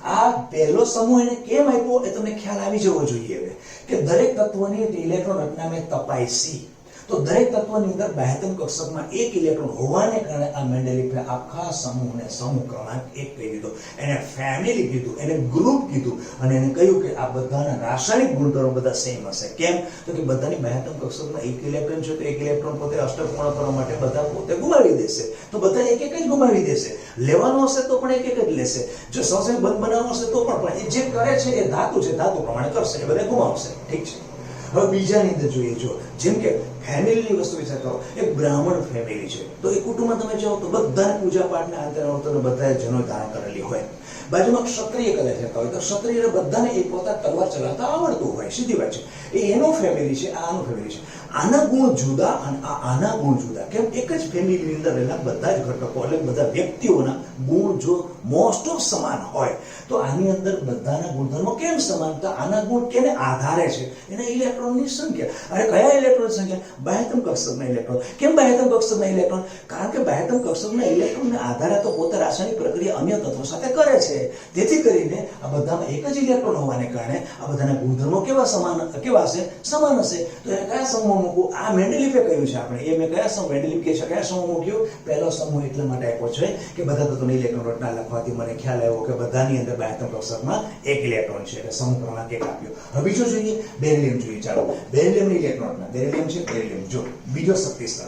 આ પહેલો સમૂહ એને કેમ આપ્યો એ તમને ખ્યાલ આવી જવો જોઈએ હવે કે દરેક તત્વની ઇલેક્ટ્રોન રચના મેં તપાસી તો દરેક તત્વની અંદર બાહ્યતમ કક્ષકમાં એક ઇલેક્ટ્રોન હોવાને કારણે આ મેન્ડેલિફે આખા સમૂહને સમૂહ ક્રમાંક 1 કહી દીધો. એને ફેમિલી કીધું, એને ગ્રુપ કીધું અને એને કહ્યું કે આ બધાના રાસાયણિક ગુણધર્મો બધા સેમ હશે. કેમ? તો કે બધાની બાહ્યતમ કક્ષકમાં એક ઇલેક્ટ્રોન છે તો એક ઇલેક્ટ્રોન પોતે અષ્ટક પૂર્ણ કરવા માટે બધા પોતે ગુમાવી દેશે. તો બધા એક એક જ ગુમાવી દેશે. લેવાનો હશે તો પણ એક એક જ લેશે. જો સહસંયોજક બંધ બનાવવાનો હશે તો પણ જે કરે છે એ ધાતુ છે, ધાતુ પ્રમાણે કરશે, એ બધા ગુમાવશે. ઠીક છે. હવે બીજાની અંદર જોઈએ, જો જેમ કે ફેમિલીની વસ્તુ વિચાર કરો, એક બ્રાહ્મણ ફેમિલી છે તો એ કુટુંબમાં તમે જાઓ તો બધાને પૂજા પાઠ ને આંતર બધા જનો ધારણ કરેલી હોય. બાજુમાં ક્ષત્રિય કદાચ રહેતા હોય તો ક્ષત્રિય બધાને એક પોતા તલવાર ચલાવતા આવડતું હોય, સીધી વાત છે. એ એનો ફેમિલી છે, આ આનું ફેમિલી છે. આના ગુણ જુદા અને આના ગુણ જુદા. કેમ? એક જ ફેમિલીની અંદર રહેલા બધા જ ઘટકો એટલે બધા વ્યક્તિઓના ગુણ જો મોસ્ટ ઓફ સમાન હોય તો આની અંદર બધાના ગુણધર્મો કેમ સમાન? તો આના ગુણ કેને આધારે છે? એના ઇલેક્ટ્રોનની સંખ્યા. અને કયા ઇલેક્ટ્રોનની સંખ્યા? બાહ્યતમ કક્ષકના ઇલેક્ટ્રોન. કેમ બાહ્યતમ કક્ષકના ઇલેક્ટ્રોન? કારણ કે બાહ્યતમ કક્ષકના ઇલેક્ટ્રોનના આધારે તો પોતે રાસાયણિક પ્રક્રિયા અન્ય તત્વો સાથે કરે છે. તેથી કરીને આ બધામાં એક જ ઇલેક્ટ્રોન હોવાને કારણે આ બધાના ગુણધર્મો કેવા હશે? સમાન હશે. તો એને કયા સમૂહ મૂકવું? આ મેન્ડેલિફે કહ્યું છે આપણે. એ મેં કયા સમૂહ મેન્ડેલિફ કહે છે કયા સમૂહ મૂક્યો? પહેલો સમૂહ એટલા માટે આપ્યો છે કે બધા તત્વોની ઇલેક્ટ્રોન રચના લખવાથી મને ખ્યાલ આવ્યો કે બધાની અંદર બાહ્યતમ કક્ષકમાં એક ઇલેક્ટ્રોન છે એટલે સમૂહ ક્રમાંક 1 આપ્યો. હવે બીજો જોઈએ, બેરિલિયમ જોઈએ. ચાલો બેરિલિયમની ઇલેક્ટ્રોન રચના. બેરિલિયમ છે, બેરિલિયમ જો બીજો શક્તિ સ્તર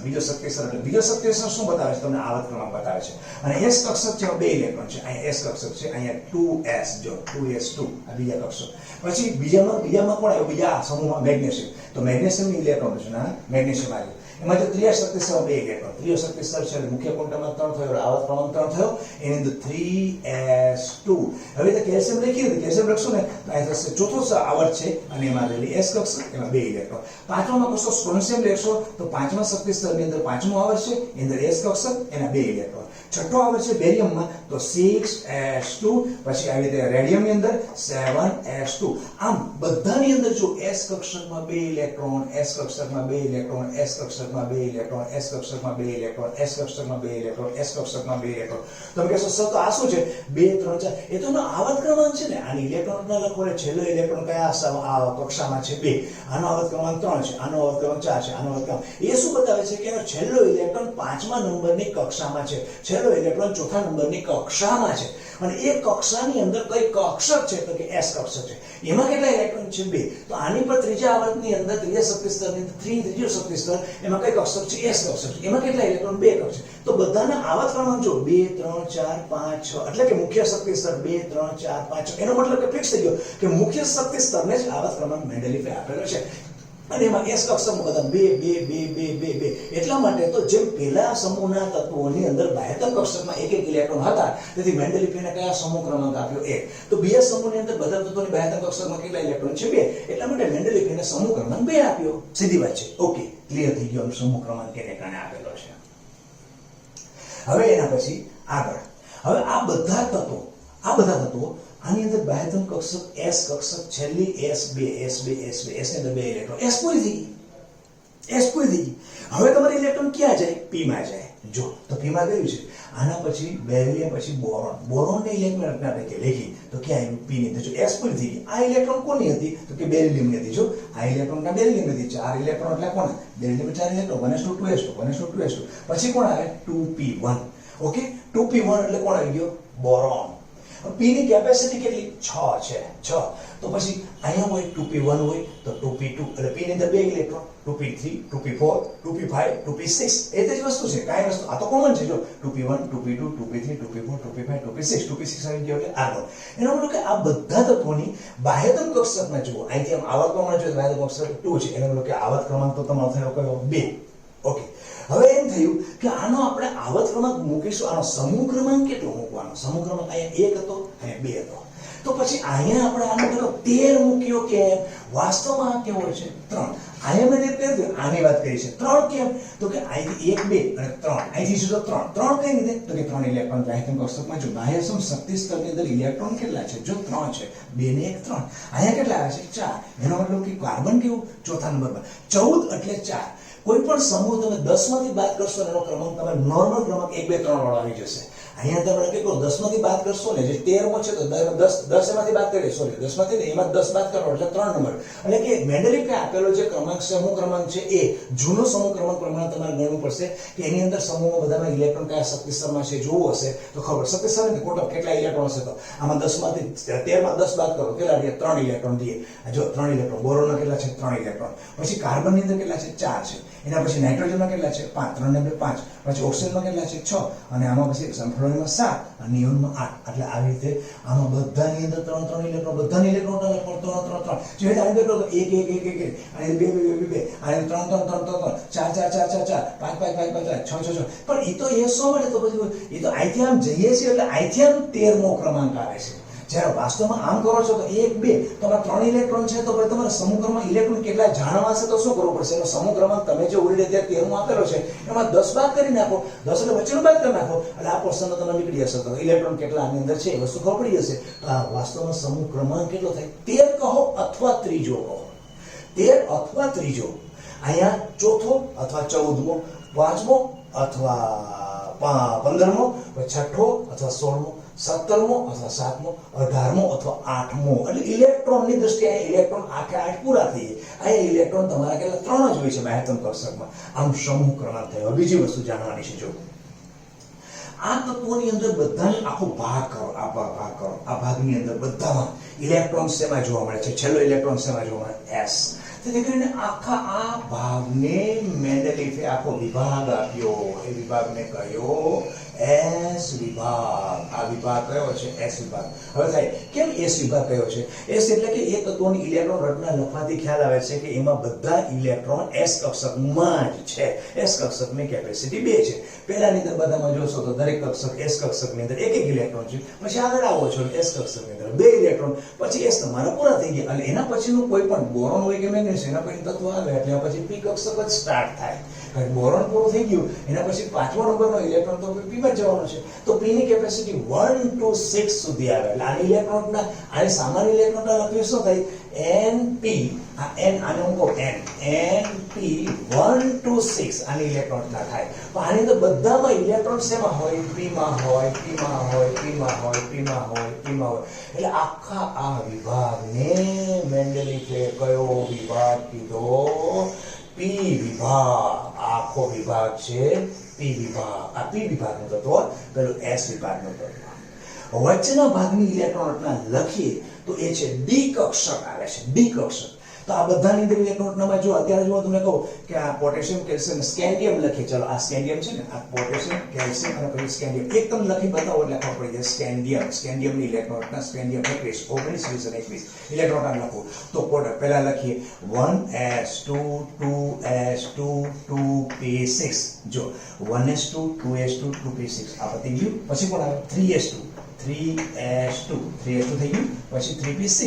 એટલે બીજો શક્તિ સ્તર શું બતાવે છે? તમને આવર્ત ક્રમાંક બતાવે છે. અને S કક્ષક છે, 2 ઇલેક્ટ્રોન છે. અહીંયા S કક્ષક છે, અહીંયા 2s જો 2s2 આ બીજા કક્ષક. પછી બીજામાં કોણ આવ્યું? બીજા સમૂહમાં મેગ્નેશિયમ. તો મેગ્નેશિયમની ઇલેક્ટ્રોન રચના મેગ્નેશિયમ આવ્યું. એમાં જો ત્રીજા શક્તિ સ્તર 2 ઇલેક્ટ્રોન. ત્રીજો શક્તિ સ્તર છે મુખ્ય ક્વોન્ટમમાં 3 થયો, આવર્ત ક્રમાંક 3 થયો. એની અંદર 3s2. હવે તો કેલ્શિયમ લખી દીધું, કેલ્શિયમ લખશું ને તો અહીં થશે ચોથો આવર્ત છે અને એમાં રહેલી S કક્ષક, એમાં 2 ઇલેક્ટ્રોન. પાંચમામાં કશો સ્ટ્રોન્શિયમ લેશો તો પાંચમા શક્તિ સ્તરની અંદર પાંચમો આવર્ત છે, એની અંદર S કક્ષક, એના 2 ઇલેક્ટ્રોન. છઠ્ઠો આવર્ત છે બેરિયમમાં તો 6s2. પછી આવી રીતે રેડિયમની અંદર 7s2. આમ બધાની અંદર જો S કક્ષકમાં 2 electron, S કક્ષકમાં 2 electron, S કક્ષકમાં 2 electron, S કક્ષકમાં 2 electron, S કક્ષકમાં 2 electron, S કક્ષકમાં 2 electron. તમે કહેશો સર તો આ શું છે? 2 3 4 એ તો એનો આવર્ત ક્રમાંક છે ને. આની ઇલેક્ટ્રોન ના લખો એટલે છેલ્લો ઇલેક્ટ્રોન કયા કક્ષામાં છે? 2. આનો આવર્ત ક્રમાંક 3 છે, આનો આવર્ત ક્રમાંક 4 છે, આનો આવર્ત ક્રમાંક એ શું બતાવે છે કે એનો છેલ્લો ઇલેક્ટ્રોન 5મા નંબરની કક્ષામાં છે, છેલ્લો ઇલેક્ટ્રોન 4થા નંબરની કક્ષામાં છે. અને એ કક્ષાની અંદર કઈ કક્ષક છે? તો કે S કક્ષક છે. એમાં કેટલા ઇલેક્ટ્રોન છે? 2. તો આની પર ત્રીજા આવર્તની અંદર ત્રીજા શક્તિ સ્તરની અંદર ત્રીજો શક્તિ સ્તર એમાં કઈ કક્ષક છે? S કક્ષક છે. એમાં કેટલા ઇલેક્ટ્રોન? 2 કક્ષક. તો બધાના આવર્ત ક્રમાંક જો 2 3 4 5 6 એટલે કે મુખ્ય શક્તિ સ્તર 2 3 4 5 6. એનો મતલબ કે ફિક્સ થઈ ગયો કે મુખ્ય શક્તિ સ્તરને જ આવર્ત ક્રમાંક મેન્ડેલિફે આપેલો છે. અને એમાં S કક્ષકમાં બધા 2 2 2 2 2 એટલા માટે તો જેમ પહેલા સમૂહના તત્વોની અંદર બાહ્યતમ કક્ષકમાં એક એક ઇલેક્ટ્રોન હતા તેથી મેન્ડેલિફે કયા સમૂહ ક્રમાંક આપ્યો? 1. તો બીજા સમૂહની અંદર બધા તત્વોની બાહ્યતમ કક્ષકમાં કેટલા ઇલેક્ટ્રોન છે? 2. એટલા માટે મેન્ડેલિફે સમૂહ ક્રમાંક 2 આપ્યો. સીધી વાત છે. ઓકે, ક્લિયર થઈ ગયો. સમૂહ ક્રમાંક કેને કારણે આપેલો છે. હવે એના પછી આગળ હવે આ બધા તત્વો આની અંદર બાહ્યતમ કક્ષક S કક્ષક, છેલ્લી S2 S ની અંદર 2 ઇલેક્ટ્રોન. S પૂરી થઈ ગઈ. હવે તમારે ઇલેક્ટ્રોન ક્યાં જાય? P માં જાય. જો તો P માં ગયું છે. આના પછી બેરિલિયમ, પછી બોરોન ને ઇલેક્ટ્રોન રચના લખી તો ક્યાં આવ્યું? P ની અંદર. જો S પૂરી થઈ ગઈ. આ ઇલેક્ટ્રોન કોની હતી? તો કે બેરિલિયમની હતી. જો આ ઇલેક્ટ્રોન ના બેરિલિયમ હતી. 4 ઇલેક્ટ્રોન એટલે કોણ? Beryllium 4 electron. 1s2 પછી કોણ આવે? 2p1. ઓકે, 2p1 એટલે કોણ આવી ગયો? બોરોન. P ની કેપેસિટી કેટલી? 6 છે. 6. તો પછી અહીંયા હોય 2p1 હોય તો 2p2 એટલે p ની અંદર 2 electron, 2p3 2p4 2p5 2p6 એ જ વસ્તુ છે, કાંઈ વસ્તુ આ તો કોમન છે. જો 2p1 2p2 2p3 2p4 2p5 2p6 2p6 આવી ગયો એટલે આર્ગોન. એનો મતલબ કે આ બધા તત્વોની બાહ્યતમ કક્ષકમાં જુઓ, અહીંથી આમ આવર્ત પ્રમાણે જોઈએ બાહ્યતમ કક્ષક 2 છે, એનો મતલબ કે આવર્ત ક્રમાંક તો તમારો થયો કયો 2. ઓકે, હવે એમ થયું કે આનો આપણે આવર્ત ક્રમાંક મૂકીશું, આનો સમૂહ ક્રમાંક કેટલો મૂકવાનો? સમૂહ ક્રમાંક અહીંયા 1 હતો, અહીંયા 2 હતો. તો પછી અહીંયા આપણે આનો કેટલો 13 મૂક્યો કે વાસ્તવમાં આ કેવો છે 3. અહીંયા મેં કહ્યું આની વાત કરી છે 3 કેમ? તો કે અહીંથી 1 2 અને 3 અહીંથી સીધો 3 કઈ રીતે? તો કે 3 ઇલેક્ટ્રોન બાહ્યતમ કક્ષકમાં જો બાહ્યતમ શક્તિ સ્તરની અંદર ઇલેક્ટ્રોન કેટલા છે? જો 3 છે, 2 ને 1 3. અહીંયા કેટલા આવે છે 4. એનો મતલબ કે કાર્બન કેવું ચોથા નંબર પર 14 એટલે 4. કોઈ પણ સમૂહ તમે 10 માંથી બાદ કરશો એનો ક્રમાંક તમે નોર્મલ ક્રમાંક 1 2 3 વાળો આવી જશે. અહીંયા તમે કેટલો 10 માંથી બાદ કરશો ને જે 13 મો છે તો 10 એમાંથી બાદ કરીએ, સોરી 10 માંથી ને એમાં 10 બાદ કરો એટલે 3 નંબર. એટલે કે મેન્ડેલિફે આપેલો જે ક્રમાંક સમૂહ ક્રમાંક છે એ જૂનો સમૂહ ક્રમાંક પ્રમાણે તમારે ગણવું પડશે કે એની અંદર સમૂહમાં બધામાં ઇલેક્ટ્રોન કયા શક્તિ સ્તરમાં છે જોવું હશે તો ખબર. શક્તિ સ્તર ને કોટો કેટલા ઇલેક્ટ્રોન હશે તો આમાં 10 માંથી 13 માં 10 બાદ કરો કેટલા રહે? 3 ઇલેક્ટ્રોન દઈએ. જો 3 ઇલેક્ટ્રોન, બોરોનના કેટલા છે? 3 ઇલેક્ટ્રોન. પછી કાર્બન ની અંદર કેટલા છે? 4 છે. એના પછી નાઇટ્રોજનમાં કેટલા છે? 5. 3 ને 2 5. પછી ઓક્સિજનમાં કેટલા છે? 6. અને આમાં પછી સલ્ફરમાં 7 અને નિયોનમાં 8. એટલે આવી રીતે આમાં બધાની અંદર 3 ઇલેક્ટ્રોન, બધાની ઇલેક્ટ્રોન 3 જે આને કેટલો 1 1 1 1 અને 2 2 2 અને 3 3 3 3 4 4 4 4 5 5 5 5 6 6 6. પણ એ તો એ શો મળે તો પછી એ તો અહીંથી આમ જઈએ છીએ એટલે અહીંથી આમ 13મો ક્રમાંક આવે છે. જ્યારે વાસ્તવમાં આમ કરો છો તો 1 2 તમારા 3 ઇલેક્ટ્રોન છે તો તમારે સમૂહ ક્રમાંક ઇલેક્ટ્રોન કેટલા જાણવા છે તો શું કરવું પડશે? એનો સમૂહ ક્રમાંક તમે જે ઓલરેડી અત્યારે 13મો આપેલો છે એમાં 10 બાદ કરી નાખો, 10 એટલે વચ્ચેનો બાદ કરી નાખો એટલે આ પોર્શન તમને નીકળી જશે. તો ઇલેક્ટ્રોન કેટલા આની અંદર છે એ વસ્તુ ખબર પડી જશે. તો આ વાસ્તવમાં સમૂહ ક્રમાંક કેટલો થાય? 13 કહો અથવા ત્રીજો કહો, 13 અથવા ત્રીજો. અહીંયા ચોથો અથવા 14મો, 5મો અથવા 15મો, છઠ્ઠો અથવા 16મો, 17મો અથવા 7મો, 18મો અથવા 8મો. એટલે ઇલેક્ટ્રોનની દ્રષ્ટિએ ઇલેક્ટ્રોન 8 8 પૂરા થઈ જાય. અહીંયા ઇલેક્ટ્રોન તમારા કેટલા 3 જ હોય છે બાહ્યતમ કક્ષકમાં. આમ સમૂહ ક્રમાંક થયો. બીજી વસ્તુ જાણવાની છે, જો આ તત્વોની અંદર બધાને આખો ભાગ કરો, આ ભાગ કરો, આ ભાગની અંદર બધામાં ઇલેક્ટ્રોન શેમાં જોવા મળે છે? છેલ્લો ઇલેક્ટ્રોન શેમાં જોવા મળે? S. તેથી કરીને આખા આ ભાગને મેન્ડેલિફે આખો વિભાગ આપ્યો. એ વિભાગને કયો? S વિભાગ. આ વિભાગ કયો છે? S વિભાગ. હવે થાય કેમ S વિભાગ કયો છે? S એટલે કે એ તત્વોની ઇલેક્ટ્રોન રચના લખવાથી ખ્યાલ આવે છે કે એમાં બધા ઇલેક્ટ્રોન S કક્ષકમાં જ છે. S કક્ષકની કેપેસિટી 2 છે. પહેલાની અંદર બધામાં જોશો તો દરેક કક્ષક S કક્ષકની અંદર એક ઇલેક્ટ્રોન છે. પછી આગળ આવો છો S કક્ષકની અંદર 2 ઇલેક્ટ્રોન, પછી S તમારા પૂરા થઈ ગયા. અને એના પછીનું કોઈ પણ બોરોન હોય કે મેગ્નેશિયમ એના પછી તત્વ આવે એટલે પછી P કક્ષક જ સ્ટાર્ટ થાય. કારણ બોરોન પૂરું થઈ ગયું એના પછી 5મો નંબરનો ઇલેક્ટ્રોન તો P પર જવાનો છે. તો P ની કેપેસિટી 1 to 6 સુધી આવે. એટલે આની ઇલેક્ટ્રોનના આની સામાન્ય ઇલેક્ટ્રોનના લખવી શું થાય? Np. આ n આને હું કહું Np 1 to 6 આની ઇલેક્ટ્રોનના થાય. પણ આની તો બધામાં ઇલેક્ટ્રોન શેમાં હોય? P માં હોય, P માં હોય, P માં હોય, P માં હોય, P માં હોય. એટલે આખા આ વિભાગને મેન્ડેલિફે કયો વિભાગ કીધો? P વિભાગ. આખો વિભાગ છે P વિભાગ. આ P વિભાગનો તત્વ, પેલું S વિભાગનો તત્વ. વચ્ચેના ભાગની ઇલેક્ટ્રોન રચના લખીએ તો એ છે D કક્ષક આવે છે. D કક્ષક. તો આ બધાની અંદર ઇલેક્ટ્રોન રચનામાં જો અત્યારે જો તમને કહું કે આ પોટેશિયમ, કેલ્શિયમ, સ્કેન્ડિયમ લખીએ. ચલો આ સ્કેન્ડિયમ છે ને, આ પોટેશિયમ, કેલ્શિયમ અને પછી સ્કેન્ડિયમ એક તમે લખી બતાવો એટલે ખબર પડી જાય. સ્કેન્ડિયમ, સ્કેન્ડિયમની ઇલેક્ટ્રોન રચના સ્કેન્ડિયમ 21 19 20 અને 21 ઇલેક્ટ્રોન રચના લખો તો પહેલા લખીએ 1s2 2s2 2p6. જો 1s2 2s2 2p6 આ પતી ગયું. પછી કોણ આવે? 3s2 3s2 થઈ ગયું. પછી 3p6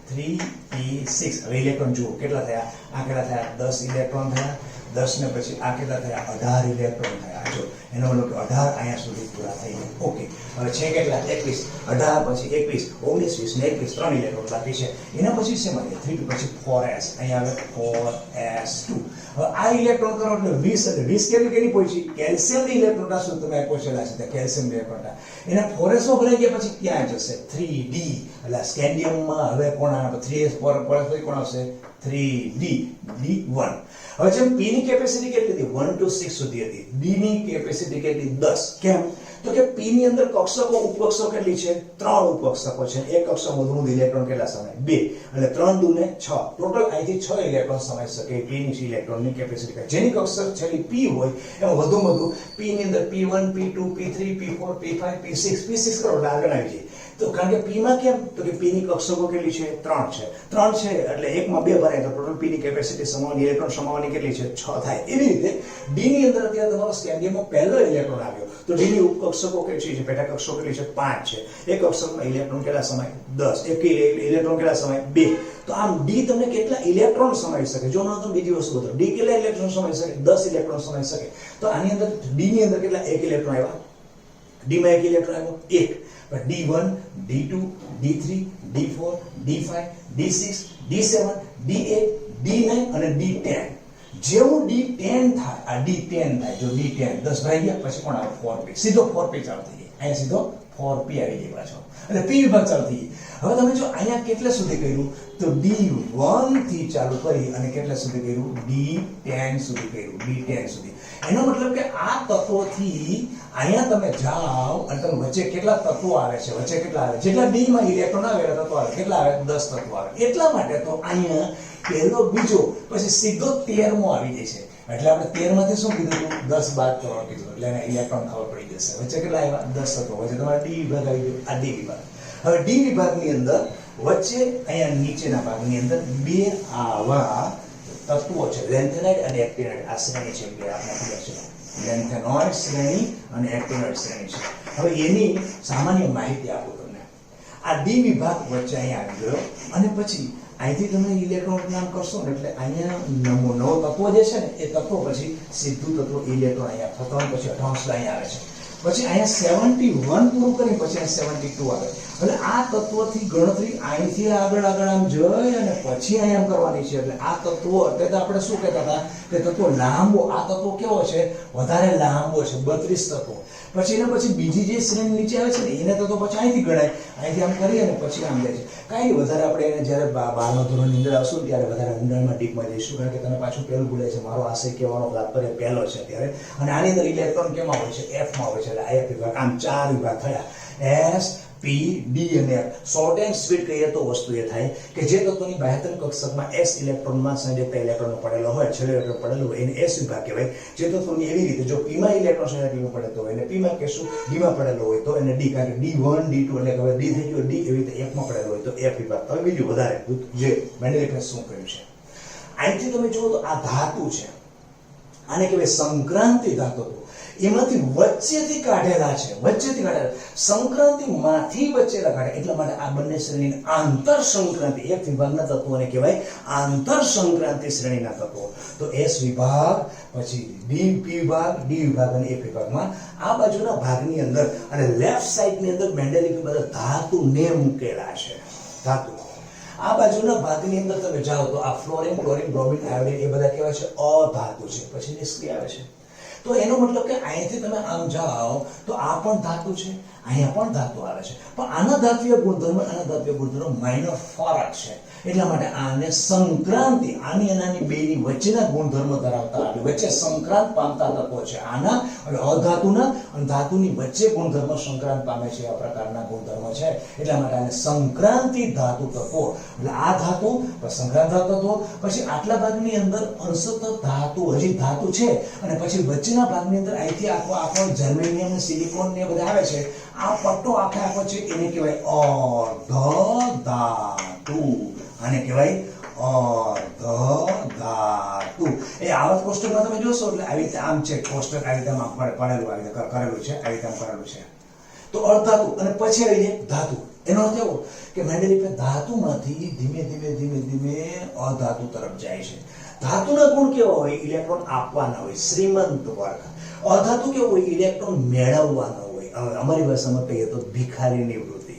3p6. હવે ઇલેક્ટ્રોન જુઓ કેટલા થયા? આ કેટલા થયા? 10 ઇલેક્ટ્રોન થયા. 10 ને પછી આ કેટલા થયા? 18 ઇલેક્ટ્રોન થયા. જો એનો મતલબ કે 18 અહીંયા સુધી પૂરા થઈ ગયા. ઓકે, હવે છે કેટલા? 21. 18 પછી 21 19 20 ને 21 3 ઇલેક્ટ્રોન બાકી છે. એના પછી શેમાં? 3 પછી 4s. અહીંયા આવે 4s2. હવે આ ઇલેક્ટ્રોન કરો એટલે 20 એટલે 20 કેવી પહોંચી કેલ્શિયમની ઇલેક્ટ્રોન શું તમે પૂછેલા છે કેલ્શિયમ ઇલેક્ટ્રોન એના 4s માં ભરાઈ ગયા પછી ક્યાં જશે 3d એટલે સ્કેન્ડિયમમાં હવે કોણ આવે 3s પર પછી કોણ આવશે 3d d1 હવે જેમ p ની કેપેસિટી કેટલી હતી 1 to 6 સુધી હતી d ની કેપેસિટી કેટલી 10 કેમ તો કે p ની અંદર કક્ષકો ઉપકક્ષકો કેટલી છે 3 ઉપકક્ષકો છે એક કક્ષક વધુનું ઇલેક્ટ્રોન કેટલા સમાય 2 એટલે 3 દુ ને 6 ટોટલ અહીંથી 6 ઇલેક્ટ્રોન સમાઈ શકે p ની ઇલેક્ટ્રોનની કેપેસિટી જેની કક્ષક છેલ્લી p હોય એમાં વધુમાં વધુ p ની અંદર p1 p2 p3 p4 p5 p6 કરો એટલે આગળ આવી જાય તો કારણ કે p માં કેમ તો કે p ની કક્ષકો કેટલી છે 3 છે એટલે એકમાં 2 ભરાય તો ટોટલ p ની કેપેસિટી સમાવવાની ઇલેક્ટ્રોન સમાવવાની કેટલી છે 6 થાય એવી રીતે d ની અંદર અત્યારે તમારો સ્કેન્ડિયમમાં પહેલો ઇલેક્ટ્રોન આવ્યો તો d ની ઉપકક્ષકો કેટલી છે પેટા કક્ષકો કેટલી છે 5 છે એક કક્ષકમાં ઇલેક્ટ્રોન કેટલા સમાય 10 એક ઇલેક્ટ્રોન કેટલા સમાય 2 તો આમ d તમને કેટલા ઇલેક્ટ્રોન સમાવી શકે જો ન તો બીજી વસ્તુ બતાવો d કેટલા ઇલેક્ટ્રોન સમાવી શકે 10 ઇલેક્ટ્રોન સમાવી શકે તો આની અંદર d ની અંદર કેટલા એક ઇલેક્ટ્રોન આવ્યા d માં એક ઇલેક્ટ્રોન આવ્યો એક but d1 d2 d3 d4 d5 d6 d7 d8 d9 અને d10 જેવું d10 થાય આ d10 થાય જો d10 10 ભાઈ ગયા પછી કોણ આવે 4p સીધો 4p ચાલુ થઈ જાય અહીંયા સીધો 4p આવી જાય પાછો એટલે p વિભાગ ચાલુ થઈ હવે તમે જો અહીંયા કેટલા સુધી કર્યું તો d1 થી ચાલુ કરી અને કેટલા સુધી કર્યું d10 સુધી કર્યું d10 સુધી એનો મતલબ કે આ તત્વોથી અહીંયા તમે જાઓ અને તમે વચ્ચે કેટલા તત્વો આવે છે વચ્ચે કેટલા આવે જેટલા d માં ઇલેક્ટ્રોન આવે એટલા તત્વો આવે કેટલા આવે 10 તત્વો આવે એટલા માટે તો અહીંયા પહેલો બીજો પછી સીધો 13 મો આવી જાય છે એટલે આપણે 13 માંથી શું કીધું 10 બાદ કરવા કીધું એટલે એને ઇલેક્ટ્રોન ખબર પડી જશે વચ્ચે કેટલા આવ્યા 10 તત્વો વચ્ચે તમારે d વિભાગ આવી ગયો આ d વિભાગ હવે d વિભાગની અંદર વચ્ચે અહીંયા નીચેના ભાગની અંદર બે આવા તત્વો છે લેન્થેનોઇડ અને એક્ટિનોઇડ આ શ્રેણી છે એટલે આપણે ખબર છે લેન્થેનોઇડ શ્રેણી અને એક્ટિનોઇડ શ્રેણી છે હવે એની સામાન્ય માહિતી આપું તમને આ d વિભાગ વચ્ચે અહીંયા આવી ગયો અને પછી અહીંથી તમે ઇલેક્ટ્રોન નામ કરશો ને એટલે અહીંયા નવો તત્વો જે છે ને એ તત્વો પછી સીધું તત્વો ઇલેક્ટ્રોન અહીંયા થતો હોય પછી 28 અહીંયા આવે છે પછી અહીંયા 71 પૂરું કરી પછી અહીંયા 72 આવે એટલે આ તત્વોથી ગણતરી અહીંથી આગળ આમ જઈ અને પછી અહીંયા આમ કરવાની છે એટલે આ તત્વો એટલે તો આપણે શું કહેતા હતા કે તત્વો લાંબો આ તત્વો કેવો છે વધારે લાંબો છે 32 તત્વો પછી એના પછી બીજી જે શ્રેણી નીચે આવે છે ને એને તો પછી અહીંથી ગણાય અહીંથી આમ કરી અને પછી આમ જાય છે કાંઈ વધારે આપણે એને જ્યારે 12મા ધોરણની અંદર આવશું ત્યારે વધારે ઊંડાણમાં ડીપમાં જઈશું કારણ કે તમે પાછું પહેલું ભૂલે છે મારો આશય કહેવાનો તાત્પર્ય પહેલો છે ત્યારે અને આની અંદર ઇલેક્ટ્રોન કેમાં હોય છે એફમાં હોય છે એટલે આ વિભાગ આમ 4 વિભાગ થયા એસ p d અને f શોર્ટ એન્ડ સ્વીટ કહીએ તો વસ્તુ એ થાય કે જે તત્વની બાહ્યતમ કક્ષકમાં s ઇલેક્ટ્રોનમાં સંજેતા ઇલેક્ટ્રોન પડેલો હોય છેલ્લો ઇલેક્ટ્રોન પડેલો હોય એને s વિભાગ કહેવાય જે તત્વની એવી રીતે જો p માં ઇલેક્ટ્રોન સંજેતા પડેલો હોય એને p માં કહેશું d માં પડેલો હોય તો એને d કારણ કે d1 d2 એટલે હવે d થઈ ગયો d એવી રીતે f માં પડેલો હોય તો f વિભાગ હવે બીજું વધારે જે મેન્ડેલિફે શું કર્યું છે અહીંથી તમે જુઓ તો આ ધાતુ છે આને કહેવાય સંક્રાંતિ ધાતુ એમાંથી વચ્ચેથી કાઢેલા છે સંક્રાંતિમાંથી વચ્ચેલા કાઢે એટલા માટે આ બંને શ્રેણીની આંતર સંક્રાંતિ એક વિભાગના તત્વોને કહેવાય આંતર સંક્રાંતિ શ્રેણીના તત્વો તો S વિભાગ પછી D વિભાગ D વિભાગ અને F વિભાગમાં આ બાજુના ભાગની અંદર અને લેફ્ટ સાઈડની અંદર મેન્ડેલિફે બધા ધાતુને મૂકેલા છે ધાતુ આ બાજુના ભાગની અંદર તમે જાઓ તો આ ફ્લોરિન ક્લોરિન બ્રોમિન આયોડિન એ બધા કેવા છે અધાતુ છે પછી નિષ્ક્રિય આવે છે તો એનો મતલબ કે અહીંથી તમે આમ જાઓ તો આ પણ ધાતુ છે અહીંયા પણ ધાતુ આવે છે પણ આના ધાત્વિય ગુણધર્મ માઇનર ફરક છે એટલા માટે આને સંક્રાંતિ આની અને આની બેની વચ્ચેના ગુણધર્મ ધરાવતા આવે વચ્ચે સંક્રાંત પામતા તત્વો છે આના અને અધાતુના અને ધાતુની વચ્ચે ગુણધર્મ સંક્રાંત પામે છે આ પ્રકારના ગુણધર્મ છે એટલા માટે આને સંક્રાંતિ ધાતુ તત્વો એટલે આ ધાતુ સંક્રાંત ધાતુ તત્વો પછી આટલા ભાગની અંદર અંશતઃ ધાતુ હજી ધાતુ છે અને પછી વચ્ચેના ભાગની અંદર અહીંથી આખો જર્મેનિયમ ને સિલિકોન ને બધા આવે છે આ પટ્ટો આખો છે એને કહેવાય અર્ધ ધાતુ આને કહેવાય અર્ધ ધાતુ એ આવર્ત કોષ્ટકમાં તમે જોશો એટલે આવી રીતે આમ છે કોષ્ટક આવી રીતે આમ પડેલું આવી રીતે કરેલું છે આવી રીતે આમ કરેલું છે તો અર્ધ ધાતુ અને પછી આવી જાય ધાતુ એનો અર્થ એવો કે મેન્ડેલિફે ધાતુમાંથી ધીમે અધાતુ તરફ જાય છે ધાતુના ગુણ કેવા હોય ઇલેક્ટ્રોન આપવાના હોય શ્રીમંત વર્ગ અધાતુ કેવો હોય ઇલેક્ટ્રોન મેળવવાનો હોય અમારી ભાષામાં કહીએ તો ભિખારીની વૃત્તિ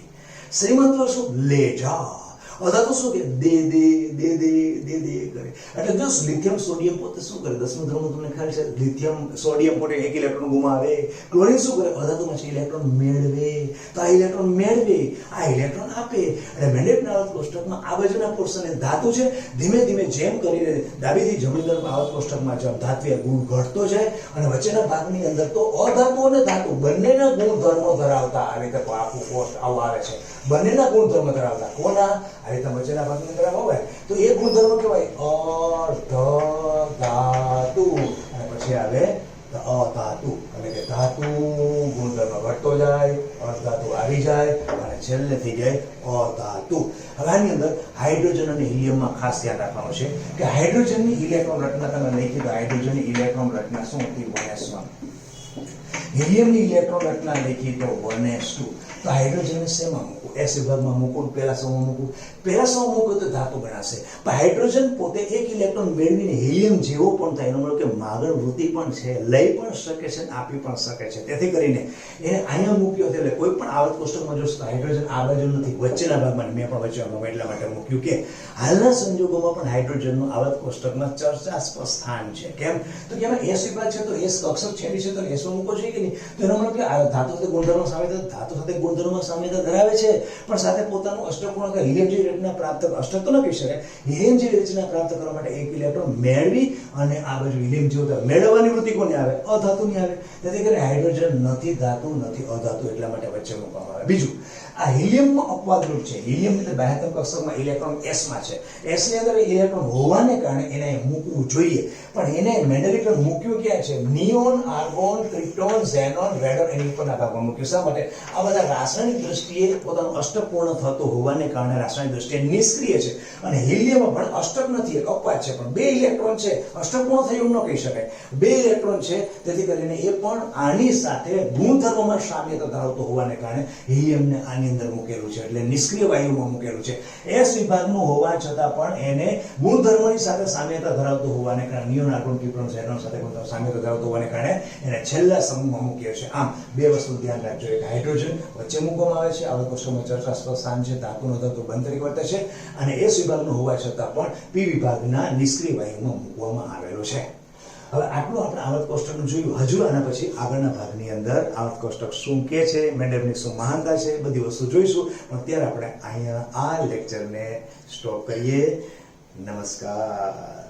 શ્રીમંત વર્ગ શું લે જા અધાતુ શું કે દે દે દે દે દે દે કરે. એટલે જો લિથિયમ સોડિયમ પોતે શું કરે, 10મું ધર્મ તમને ખ્યાલ છે, લિથિયમ સોડિયમ પોતે એક ઇલેક્ટ્રોન ગુમાવે. ક્લોરીન શું કરે, અધાતુમાંથી ઇલેક્ટ્રોન મેળવે. તો આ ઇલેક્ટ્રોન મેળવે, આ ઇલેક્ટ્રોન આપે. અને મેન્ડેલિફના આવર્ત કોષ્ટકમાં આ બાજુના પોર્શન ધાતુ છે. ધીમે ધીમે જેમ કરીને ડાબીથી જમણી તરફ આવર્ત કોષ્ટકમાં જેમ ધાત્વિય ગુણ ઘટતો જાય અને વચ્ચેના ભાગની અંદર તો અધાતુ અને ધાતુ બંનેના ગુણધર્મો ધરાવતા આ રીતે આખું કોષ્ટ આવું આવે છે. બંનેના ગુણધર્મો ધરાવતા કોના, આ રીતે વચ્ચેના ભાગની અંદર આવે તો એ ગુણધર્મો કહેવાય અર્ધ ધાતુ. અને પછી આવે અધાતુ, એટલે કે ધાતુ ગુણધર્મ ઘટતો જાય, અર્ધધાતુ આવી જાય અને છેલ્લે થઈ જાય અધાતુ. હવે આની અંદર હાઇડ્રોજન અને હિલિયમમાં ખાસ ધ્યાન રાખવાનું છે કે હાઇડ્રોજનની ઇલેક્ટ્રોન રચના તમે લખી તો હાઇડ્રોજનની ઇલેક્ટ્રોન રચના શું હતી, 1s1. હિલિયમની ઇલેક્ટ્રોન રચના લખી તો 1s2. તો હાઇડ્રોજનને શેમાં મૂકવું, s વિભાગમાં મૂકવું, પહેલા સમૂહમાં મૂકવું. પહેલા સમૂહ મૂકવું તો ધાતુ ગણાશે. પણ હાઇડ્રોજન પોતે એક ઇલેક્ટ્રોન મેળવીને હિલિયમ જેવો પણ થાય, એનો મતલબ કે માગણ વૃત્તિ પણ છે, લઈ પણ શકે છે, આપી પણ શકે છે. તેથી કરીને એને અહીંયા મૂક્યો એટલે કોઈ પણ આવર્ત કોષ્ટકમાં જોશો હાઇડ્રોજન આ બાજુ નથી, વચ્ચેના ભાગમાં. મેં પણ વચ્ચેમાં એટલા માટે મૂક્યું કે હાલના સંજોગોમાં પણ હાઇડ્રોજનનું આવર્ત કોષ્ટકમાં ચર્ચાસ્પદ સ્થાન છે. કેમ તો કે એમાં s વિભાગ છે તો s કક્ષક છેડી છે તો s માં મૂકવો જોઈએ કે નહીં. તો એનો મતલબ કે આ ધાતુ સાથે ગુણધર્મ સામ્યતા, ધાતુ સાથે ગુણધર્મ સામ્યતા ધરાવે છે, પણ સાથે પોતાનું અષ્ટકોણ કે હિલિયમ જેવી રચના પ્રાપ્ત, અષ્ટક તો ન કહી શકાય, હિલિયમ જેવી રચના પ્રાપ્ત કરવા માટે એક ઇલેક્ટ્રોન મેળવી અને આ બાજુ હિલિયમ જેવું મેળવવાની વૃત્તિ કોને આવે, અધાતુની આવે. તેથી કરીને હાઇડ્રોજન નથી ધાતુ નથી અધાતુ, એટલા માટે વચ્ચે મૂકવામાં આવે. બીજું, આ હિલિયમમાં અપવાદરૂપ છે. હિલિયમ એટલે બાહ્યતમ કક્ષકમાં ઇલેક્ટ્રોન s માં છે. s ની અંદર ઇલેક્ટ્રોન હોવાને કારણે એને મૂકવું જોઈએ, પણ એને મેન્ડેલિફે મૂક્યું ક્યાં છે, neon, argon, krypton, xenon, radon એની ઉપરના ભાગમાં મૂક્યું. શા માટે? આ બધા રાસાયણિક દ્રષ્ટિએ પોતાનું અષ્ટક પૂર્ણ થતું હોવાને કારણે રાસાયણિક દ્રષ્ટિએ નિષ્ક્રિય છે. અને હિલિયમમાં પણ અષ્ટક નથી, એક અપવાદ છે, પણ 2 ઇલેક્ટ્રોન છે. અષ્ટક પૂર્ણ થયું ન કહી શકાય, 2 ઇલેક્ટ્રોન છે. તેથી કરીને એ પણ આની સાથે ગુણધર્મમાં સામ્યતા ધરાવતો હોવાને કારણે હિલિયમને આની અંદર મૂકેલું છે, એટલે નિષ્ક્રિય વાયુમાં મૂકેલું છે. s વિભાગનું હોવા છતાં પણ એને ગુણધર્મની સાથે સામ્યતા ધરાવતું હોવાને કારણે નિયોન, આર્ગોન, ક્રિપ્ટોન, ઝેનોન સાથે સામ્યતા ધરાવતું હોવાને કારણે એને છેલ્લા સમૂહમાં મૂક્યો છે. આમ 2 વસ્તુ ધ્યાન રાખજો, એક હાઇડ્રોજન વચ્ચે મૂકવામાં આવે છે, આવર્ત કોષ્ટકમાં ચર્ચાસ્પદ સ્થાન છે, ધાતુનો ધાતુ બંધ તરીકે વર્તે છે, અને s વિભાગનું હોવા છતાં પણ p વિભાગના નિષ્ક્રિય વાયુમાં મૂકવામાં આવેલો છે. હવે આટલું આપણે આવર્ત કોષ્ટકનું જોયું. હજુ આના પછી આગળના ભાગની અંદર આવર્ત કોષ્ટક શું કે છે, મેન્ડેલિફની શું મહાનતા છે, બધી વસ્તુ જોઈશું. પણ અત્યારે આપણે અહીંયા આ લેક્ચરને સ્ટોપ કરીએ. નમસ્કાર.